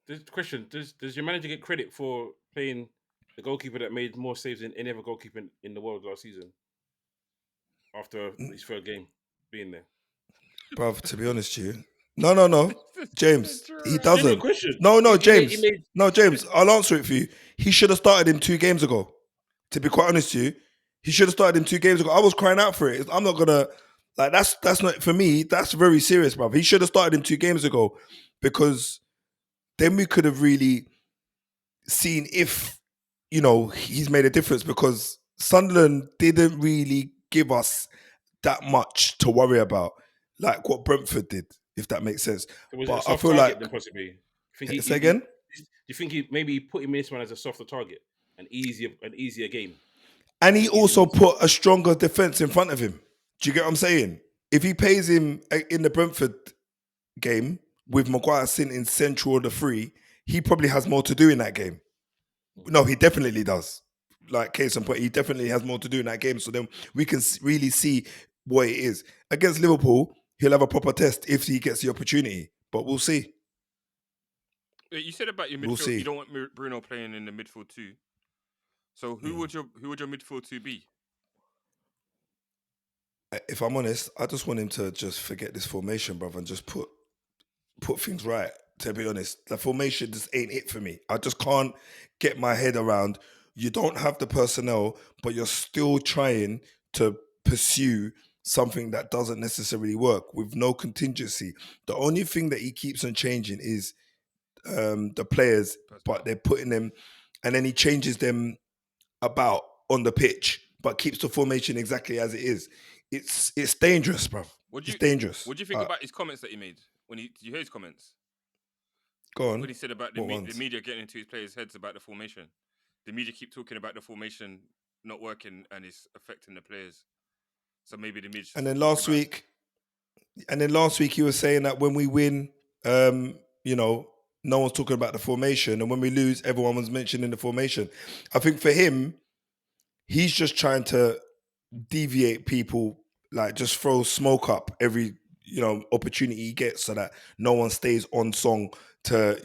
This question: Does your manager get credit for playing the goalkeeper that made more saves than any other goalkeeper in the world last season? After his third game being there, bruv, to be honest with you, no, James, he doesn't. No, James, James, I'll answer it for you. He should have started him 2 games ago. To be quite honest with you, he should have started him 2 games ago. I was crying out for it. I'm not gonna that's not for me. That's very serious, bruv. He should have started him 2 games ago because then we could have really seen if he's made a difference because Sunderland didn't really give us that much to worry about, like what Brentford did, if that makes sense. But I feel like possibly. Say again? Do you think he put him in this one as a softer target, an easier game? And he also put a stronger defense in front of him. Do you get what I'm saying? If he pays him in the Brentford game with Maguire sitting central of the 3, he probably has more to do in that game. No, he definitely does. Like case in point, he definitely has more to do in that game. So then we can really see what it is. Against Liverpool, he'll have a proper test if he gets the opportunity. But we'll see. You said about your midfield, you don't want Bruno playing in the midfield too. So who would your midfield 2 be? If I'm honest, I just want him to just forget this formation, brother, and just put things right. To be honest, the formation just ain't it for me. I just can't get my head around. You don't have the personnel, but you're still trying to pursue something that doesn't necessarily work with no contingency. The only thing that he keeps on changing is the players, but they're putting them, and then he changes them about on the pitch, but keeps the formation exactly as it is. It's dangerous, bro. It's dangerous. What do you think about his comments that he made? Did you hear his comments? Go on. What he said about the media getting into his players' heads about the formation. The media keep talking about the formation not working and it's affecting the players. So maybe the media. And then last week he was saying that when we win, no one's talking about the formation, and when we lose, everyone was mentioning the formation. I think for him, he's just trying to deviate people, like just throw smoke up every opportunity he gets, so that no one stays on song to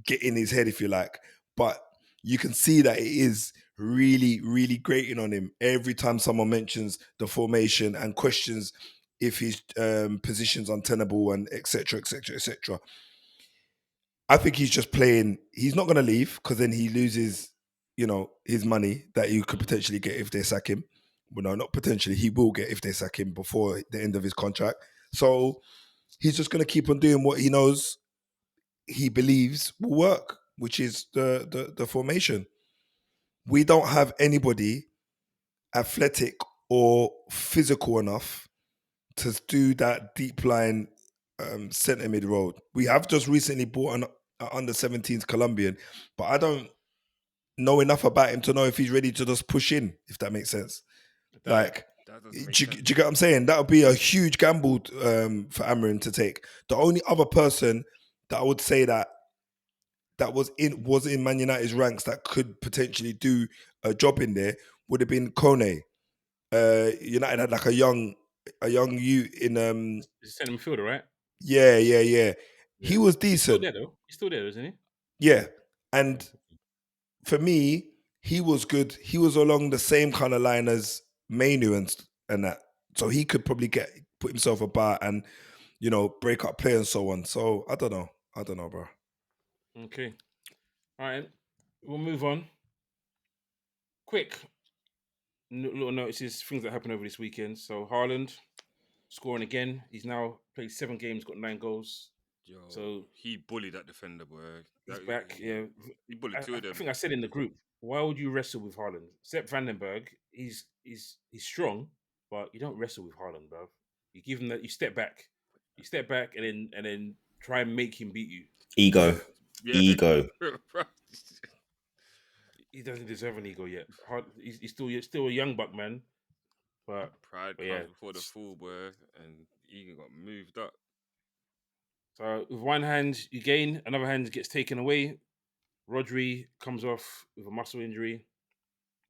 get in his head, if you like. But you can see that it is really, really grating on him every time someone mentions the formation and questions if his position's untenable and etc. etc. etc. I think he's just playing. He's not going to leave because then he loses, his money that you could potentially get if they sack him. Well, no, not potentially. He will get if they sack him before the end of his contract. So he's just going to keep on doing what he knows, he believes will work, which is the formation. We don't have anybody athletic or physical enough to do that deep line centre mid role. We have just recently bought an under 17s Colombian, but I don't know enough about him to know if he's ready to just push in, if that makes sense. That doesn't make do sense. you get what I'm saying? That would be a huge gamble for Amorim to take. The only other person that I would say that was in Man United's ranks that could potentially do a job in there would have been Kone. United had like a young youth in He's a centre midfielder, right? Yeah. He was He's still decent. there though. He's still there, isn't he? Yeah. And for me, he was good. He was along the same kind of line as Mainu and that. So he could probably put himself about and, break up play and so on. So I don't know, bro. Okay. All right. We'll move on. Quick little notices, things that happened over this weekend. So Haaland scoring again. He's now played 7 games, got 9 goals. Yo, So he bullied that defender, boy. He's back. Yeah. He bullied 2 of them. I think I said in the group, why would you wrestle with Haaland? Sepp Vandenberg, he's strong, but you don't wrestle with Haaland, bro. You give him that. You step back, and then try and make him beat you. Ego. He doesn't deserve an ego yet. He's still a young buck, man. But pride comes before the fall, boy, and ego got moved up. So with one hand you gain, another hand gets taken away. Rodri comes off with a muscle injury.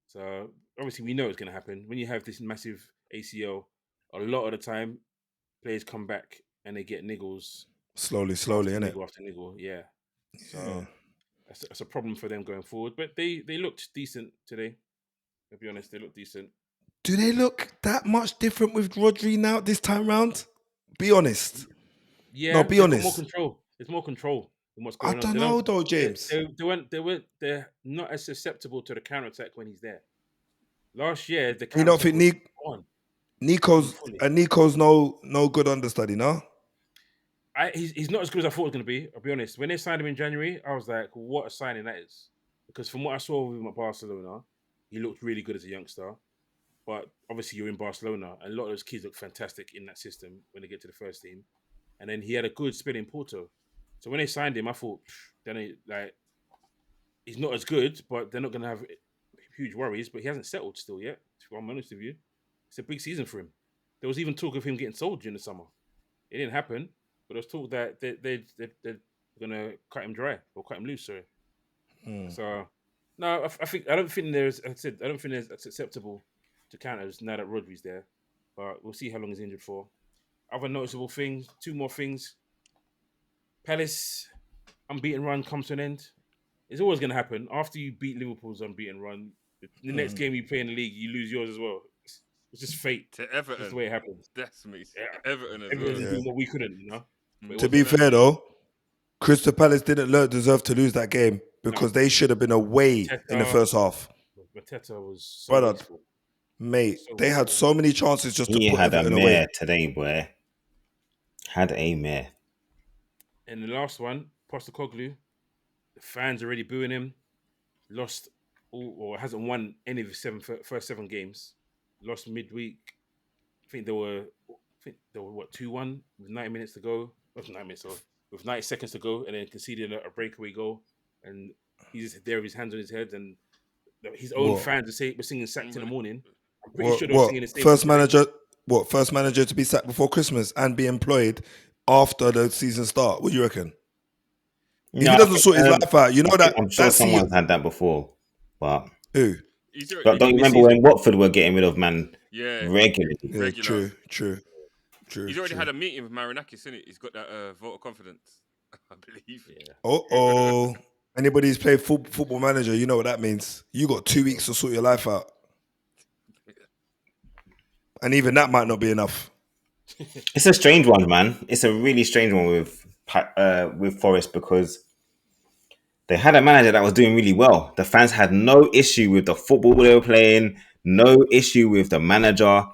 So obviously we know it's going to happen. When you have this massive ACL, a lot of the time players come back and they get niggles. Slowly, innit? Niggle after niggle, yeah. So that's a problem for them going forward. But they looked decent today. To be honest, they looked decent. Do they look that much different with Rodri now this time round? Be honest. Yeah, no, be honest. More control. There's more control in what's going on. I don't know though, James. They're not as susceptible to the counter attack when he's there. Last year, the you don't think Nico's no good understudy, no? He's not as good as I thought he was going to be. I'll be honest. When they signed him in January, I was like, what a signing that is. Because from what I saw with him at Barcelona, he looked really good as a youngster. But obviously you're in Barcelona, and a lot of those kids look fantastic in that system when they get to the first team. And then he had a good spell in Porto. So when they signed him, I thought, he's not as good, but they're not going to have huge worries. But he hasn't settled still yet, to be honest with you. It's a big season for him. There was even talk of him getting sold during the summer. It didn't happen, but there was talk that they're going to cut him dry or cut him loose, sorry. So, no, I don't think there's acceptable to counters now that Rodri's there. But we'll see how long he's injured for. Other noticeable things, 2 more things. Palace unbeaten run comes to an end. It's always going to happen. After you beat Liverpool's unbeaten run, the next game you play in the league, you lose yours as well. It's just fate. To Everton. That's the way it happens. That's me. Everton as Everyone's well. doing what we couldn't, To be fair though, Crystal Palace didn't deserve to lose that game because they should have been away in the first half. Mateta was so wasteful. Mate, they had so many chances just to put had Everton a away. mare today, boy. Had a mare. And the last one, Postecoglou, the fans already booing him. Lost or hasn't won any of his first 7 games. Lost midweek. I think they were 2-1 with 90 minutes to go. With 9 minutes, with 90 seconds to go, and then conceded a breakaway goal. And he's just there with his hands on his head, and his own fans were singing "Sacked in the Morning." I'm pretty sure they were singing the same. First manager to be sacked before Christmas and be employed after the season start. What do you reckon? If he doesn't sort his life out, I'm sure someone's had that before. But who? Don't you remember when Watford were getting rid of man regularly? Yeah, true. He's already had a meeting with Marinakis, isn't it? He's got that vote of confidence, I believe. Yeah. Anybody who's played football manager, you know what that means. You got 2 weeks to sort your life out. And even that might not be enough. It's a strange one, man. It's a really strange one with Forest because they had a manager that was doing really well. The fans had no issue with the football they were playing, no issue with the manager.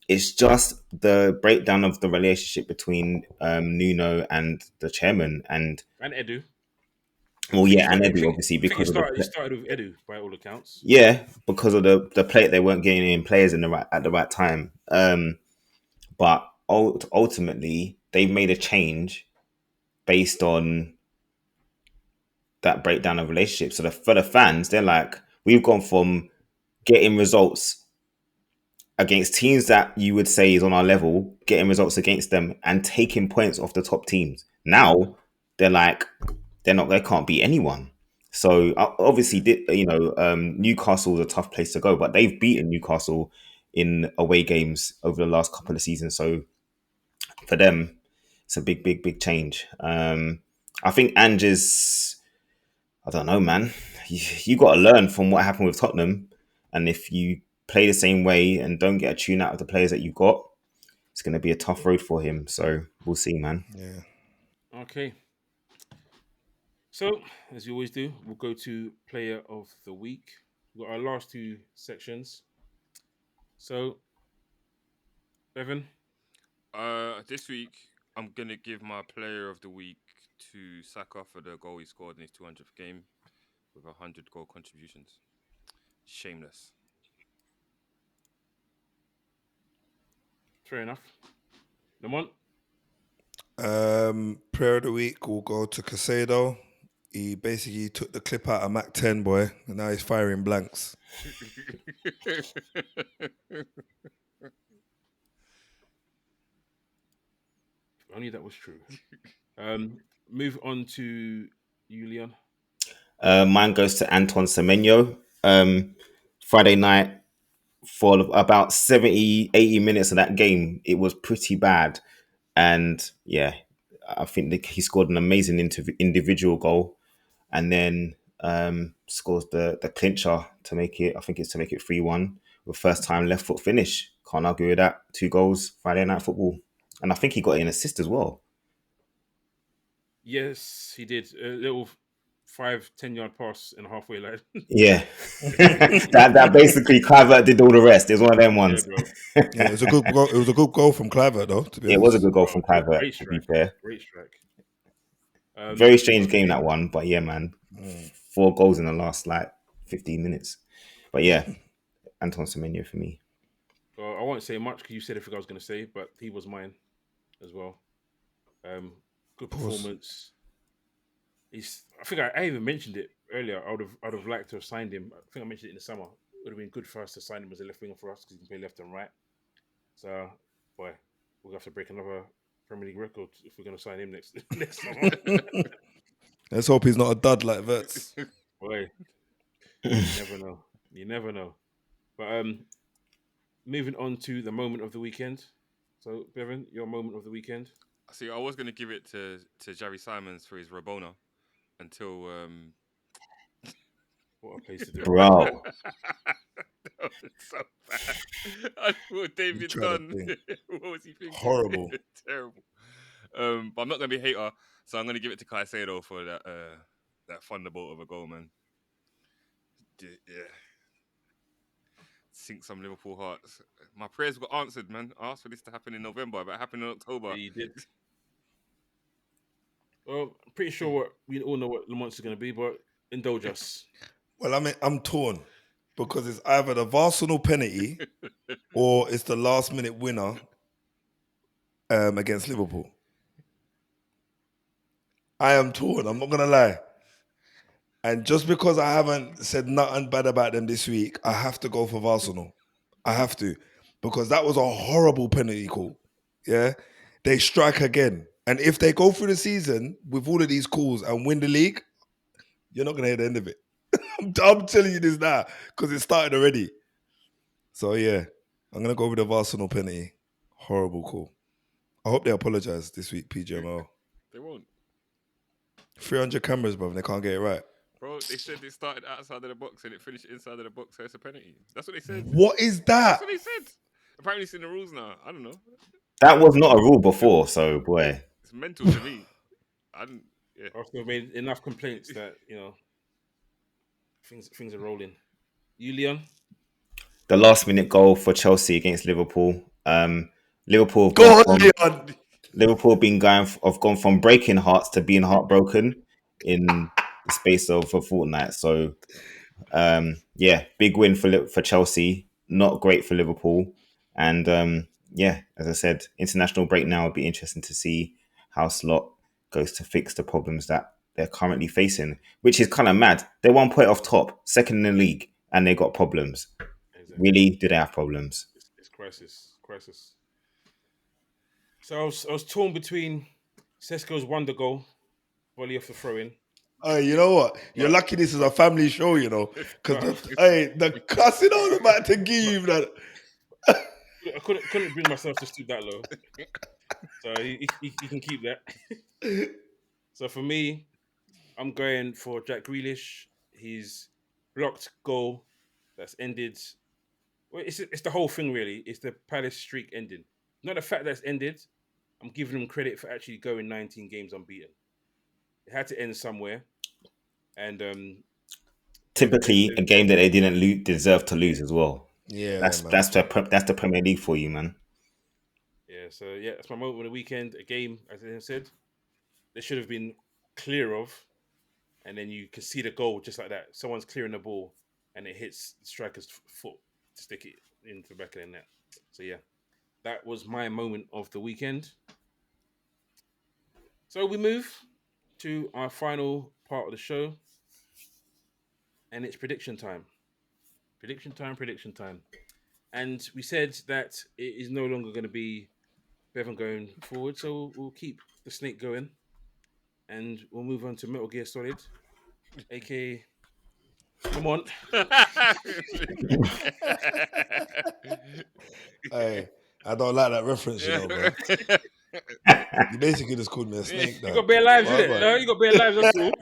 It's just the breakdown of the relationship between Nuno and the chairman and Edu. Well, yeah, and Edu obviously I think because it started with Edu by all accounts. Yeah, because of the play, they weren't getting in players at the right time. But ultimately, they've made a change based on that breakdown of relationships. So for the fans, they're like, we've gone from getting results against teams that you would say is on our level, getting results against them and taking points off the top teams. Now they're like, they can't beat anyone. So obviously, Newcastle is a tough place to go, but they've beaten Newcastle in away games over the last couple of seasons. So for them, it's a big change. I think Ange's, I don't know, man. You got to learn from what happened with Tottenham, and if you play the same way and don't get a tune out of the players that you got, it's going to be a tough road for him. So we'll see, man. Yeah. Okay. So, as we always do, we'll go to Player of the Week. We've got our last two sections. So, Bevan? This week, I'm going to give my Player of the Week to Saka for the goal he scored in his 200th game with 100 goal contributions. Shameless. Fair enough. Lamont? Player of the week will go to Casado. He basically took the clip out of Mac 10, boy, and now he's firing blanks. If only that was true. Move on to Willian. Mine goes to Anton Semenyo. Friday night, for about 70, 80 minutes of that game, it was pretty bad. And yeah, I think that he scored an amazing individual goal and then scores the clincher to make it, I think it's to make it 3-1 with first time left foot finish. Can't argue with that. 2 goals, Friday night football. And I think he got an assist as well. Yes, he did. A little 5-10 yard pass in the halfway line. Yeah. that basically Clivert did all the rest. It was one of them ones. Yeah, bro. Yeah, it was a good goal. It was a good goal from Clivert, though. To be honest, It was a good goal from Great Clivert, to be fair. Great strike. Very strange game, that one. But yeah, man. 4 goals in the last 15 minutes. But yeah, Anton Semenyo for me. Well, I won't say much because you said everything I was going to say, but he was mine as well. Good performance. I think I even mentioned it earlier. I'd have liked to have signed him. I think I mentioned it in the summer. It would have been good for us to sign him as a left winger for us because he can play left and right. So, boy, we'll have to break another Premier League record if we're going to sign him next summer. Let's hope he's not a dud like Verts. Boy, you never know. But moving on to the moment of the weekend. So, Bevan, your moment of the weekend. See, I was going to give it to Javi Simons for his Rabona until... What a place to do it. Bro. That was so bad. I thought David Dunn. What was he thinking? Horrible. Terrible. But I'm not going to be a hater, so I'm going to give it to Caicedo for that thunderbolt of a goal, man. Yeah. Sink some Liverpool hearts. My prayers got answered, man. I asked for this to happen in November, but it happened in October. Yeah, you did. Well, I'm pretty sure we all know what Lamont's is going to be, but indulge us. Well, I mean, I'm torn because it's either the Arsenal penalty or it's the last minute winner against Liverpool. I am torn. I'm not going to lie. And just because I haven't said nothing bad about them this week, I have to go for Arsenal. I have to. Because that was a horrible penalty call. Yeah? They strike again. And if they go through the season with all of these calls and win the league, you're not going to hear the end of it. I'm telling you this now because it started already. So, yeah, I'm going to go with the Arsenal penalty. Horrible call. I hope they apologize this week, PGMO. They won't. 300 cameras, bro. They can't get it right. Bro, they said it started outside of the box and it finished inside of the box, so it's a penalty. That's what they said. What is That's that? what they said. Apparently, it's in the rules now. I don't know. That was not a rule before, so boy. It's mental to me. I didn't. Yeah. Arsenal made enough complaints that things are rolling. You, Leon? The last minute goal for Chelsea against Liverpool. Liverpool have Go gone on, from, Leon. Liverpool have gone from breaking hearts to being heartbroken in the space of a fortnight. So big win for Chelsea. Not great for Liverpool. And as I said, international break now would be interesting to see how Slot goes to fix the problems that they're currently facing, which is kind of mad. They're 1 point off top, second in the league, and they got problems. Exactly. Really? Do they have problems? It's crisis. So I was torn between Sesko's wonder goal, volley off the throw-in. You know what? You're lucky this is a family show, you know, because the cussing I was about to give that. I couldn't bring myself to stoop that low, so he can keep that. So for me, I'm going for Jack Grealish. His blocked goal that's ended. Well, it's the whole thing really. It's the Palace streak ending. Not the fact that it's ended. I'm giving them credit for actually going 19 games unbeaten. It had to end somewhere, and typically a game that they didn't deserve to lose as well. Yeah, that's the Premier League for you, man. Yeah, so that's my moment of the weekend. A game, as I said, they should have been clear of, and then you can see the goal just like that. Someone's clearing the ball, and it hits the striker's foot to stick it into the back of the net. So that was my moment of the weekend. So we move to our final part of the show, and it's prediction time. Prediction time. And we said that it is no longer going to be Bevan going forward, so we'll keep the snake going, and we'll move on to Metal Gear Solid, aka come on. Hey, I don't like that reference, you know, bro. You basically just called me a snake. You got bare lives, isn't it? No, you got bare lives. That's all.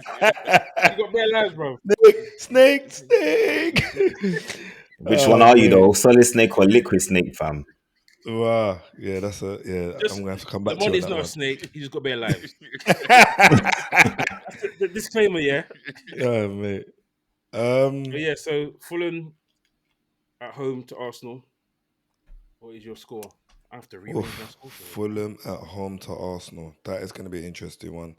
You got bare lives, bro. Snake. Which one are you though? Solid snake or liquid snake, fam? Wow, yeah, that's I'm gonna have to come back to you. Lamont is not a snake. He just got bare lives. The disclaimer, yeah. Yeah, mate. So Fulham at home to Arsenal. What is your score? I have to rearrange my score. Fulham at home to Arsenal. That is going to be an interesting one.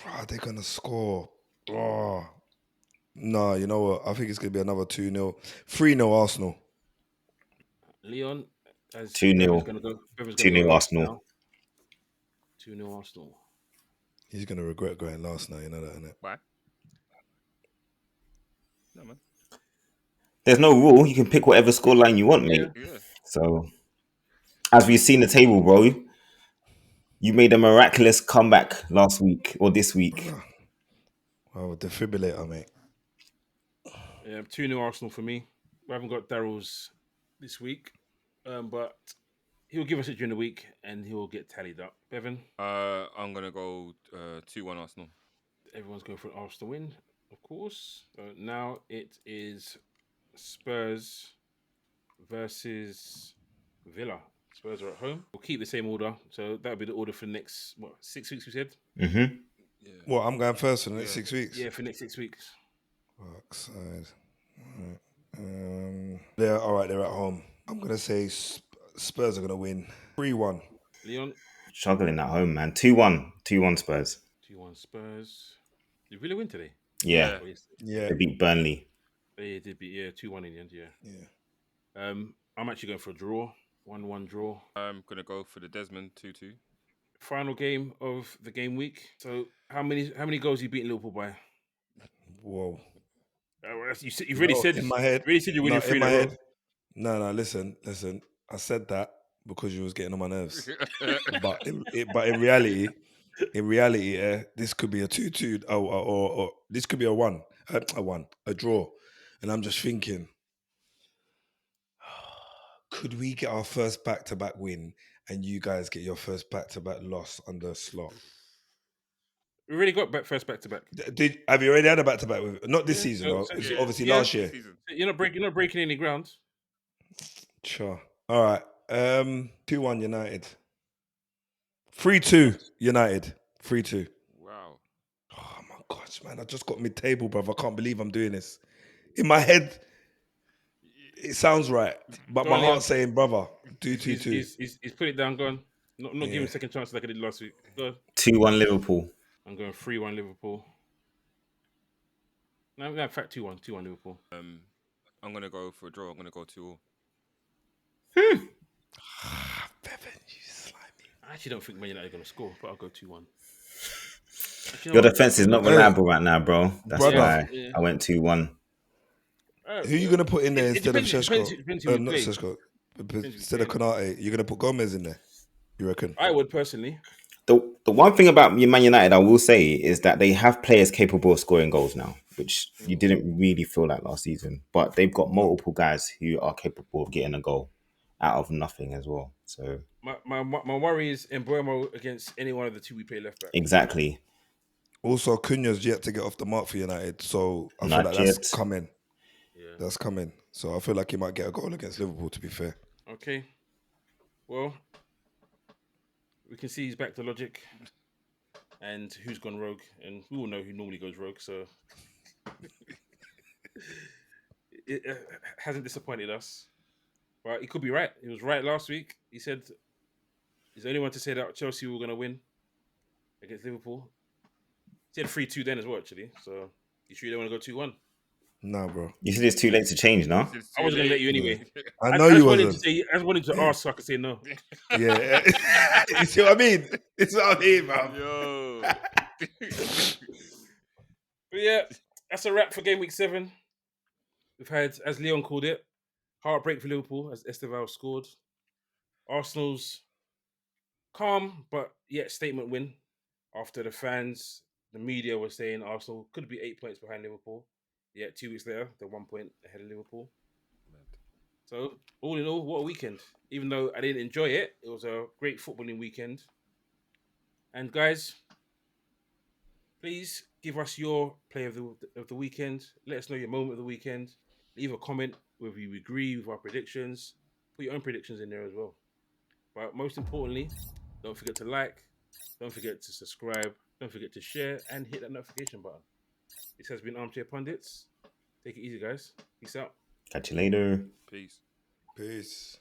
Are they going to score? Oh, no, you know what? I think it's going to be another 2-0. 3-0 Arsenal. Leon, 2-0. 2-0 Arsenal. 2-0 Arsenal. He's going to regret going last night, you know that, innit? Why? No, man. There's no rule. You can pick whatever scoreline you want, mate. Yeah. So, as we've seen the table, bro, you made a miraculous comeback last week or this week. Well, defibrillator, mate. Yeah, 2-0 Arsenal for me. We haven't got Daryl's this week, but he'll give us it during the week and he'll get tallied up. Bevan? I'm going to go 2-1 Arsenal. Everyone's going for an Arsenal win, of course. Now it is Spurs versus Villa. Spurs are at home. We'll keep the same order. So that'll be the order for the next, 6 weeks, we said? Mm-hmm. Yeah. Well, I'm going first for the next 6 weeks? Yeah, for the next 6 weeks. Side. They're all right. They're at home. I'm going to say Spurs are going to win 3-1. Leon? Struggling at home, man. 2-1. 2-1 Spurs. 2-1 Spurs. Did Villa win today? Yeah. Yeah. They beat Burnley. They did beat, 2-1 in the end, yeah. I'm actually going for a draw. 1-1 draw. I'm going to go for the Desmond 2-2. Final game of the game week. So how many goals you beating Liverpool by? Whoa. You've really said in my head. Really said you're winning 3 in a row. No, listen. I said that because you was getting on my nerves. but in reality, this could be a 2-2 or this could be a draw. And I'm just thinking, could we get our first back-to-back win and you guys get your first back-to-back loss under Slot. We already got first back to back. Have you already had a back-to-back with? Not this Yeah, season, so- though. so- It's yeah, obviously yeah. last year. Season. You're not breaking any ground. Sure. All right. 2-1 United. 3-2 United. 3-2. Wow. Oh my gosh, man! I just got mid-table, bruv. I can't believe I'm doing this. In my head, it sounds right, but Go my on, Leon. heart's saying, brother, 2-2-2. He's put it down. Gone. Not Yeah. giving second chances like I did last week. Go on. 2-1 Liverpool. I'm going 3-1 Liverpool. No, in fact, 2-1 Liverpool. I'm gonna go for a draw. I'm gonna go 2-2. Bevan, you slimy. I actually don't think Man United are going to score, but I'll go 2-1. Your defense is not reliable right now, bro. That's Brother. why Yeah. I went 2-1. Who are you gonna put in there It instead of depends- Šeško? depends who we Not play. Šeško. Depends Instead who of we Konate, you're gonna put Gomez in there. You reckon? I would personally. The one thing about Man United I will say is that they have players capable of scoring goals now, which you didn't really feel like last season. But they've got multiple guys who are capable of getting a goal out of nothing as well. So My worry is Mbeumo against any one of the two we play left back. exactly. Also, Cunha's yet to get off the mark for United, so I feel Not like yet. that's coming. Yeah. That's coming. So I feel like he might get a goal against Liverpool. To be fair, Okay. Well, we can see he's back to logic, and who's gone rogue, and we all know who normally goes rogue. So it hasn't disappointed us. But he could be right. He was right last week. He said he's the only one to say that Chelsea were going to win against Liverpool. He said 3-2 then as well, actually. So you sure you don't want to go 2-1? nah, bro. You said it's too late to change, no? I was going to let you anyway. I know you wanted wasn't. to say, I just wanted to ask so I could say no. Yeah, you see what I mean? It's what I mean, man. Yo. But yeah, that's a wrap for game week 7. We've had, as Leon called it, heartbreak for Liverpool as Estevao scored. Arsenal's calm, but yet statement win after the fans, the media were saying Arsenal could be 8 points behind Liverpool. Yet 2 weeks later, they're 1 point ahead of Liverpool. So, all in all, what a weekend. Even though I didn't enjoy it, it was a great footballing weekend. And guys, please give us your play of the weekend. Let us know your moment of the weekend. Leave a comment whether you agree with our predictions. Put your own predictions in there as well. But most importantly, don't forget to like, don't forget to subscribe, don't forget to share, and hit that notification button. This has been Armchair Pundits. Take it easy, guys. Peace out. Catch you later. Peace. Peace.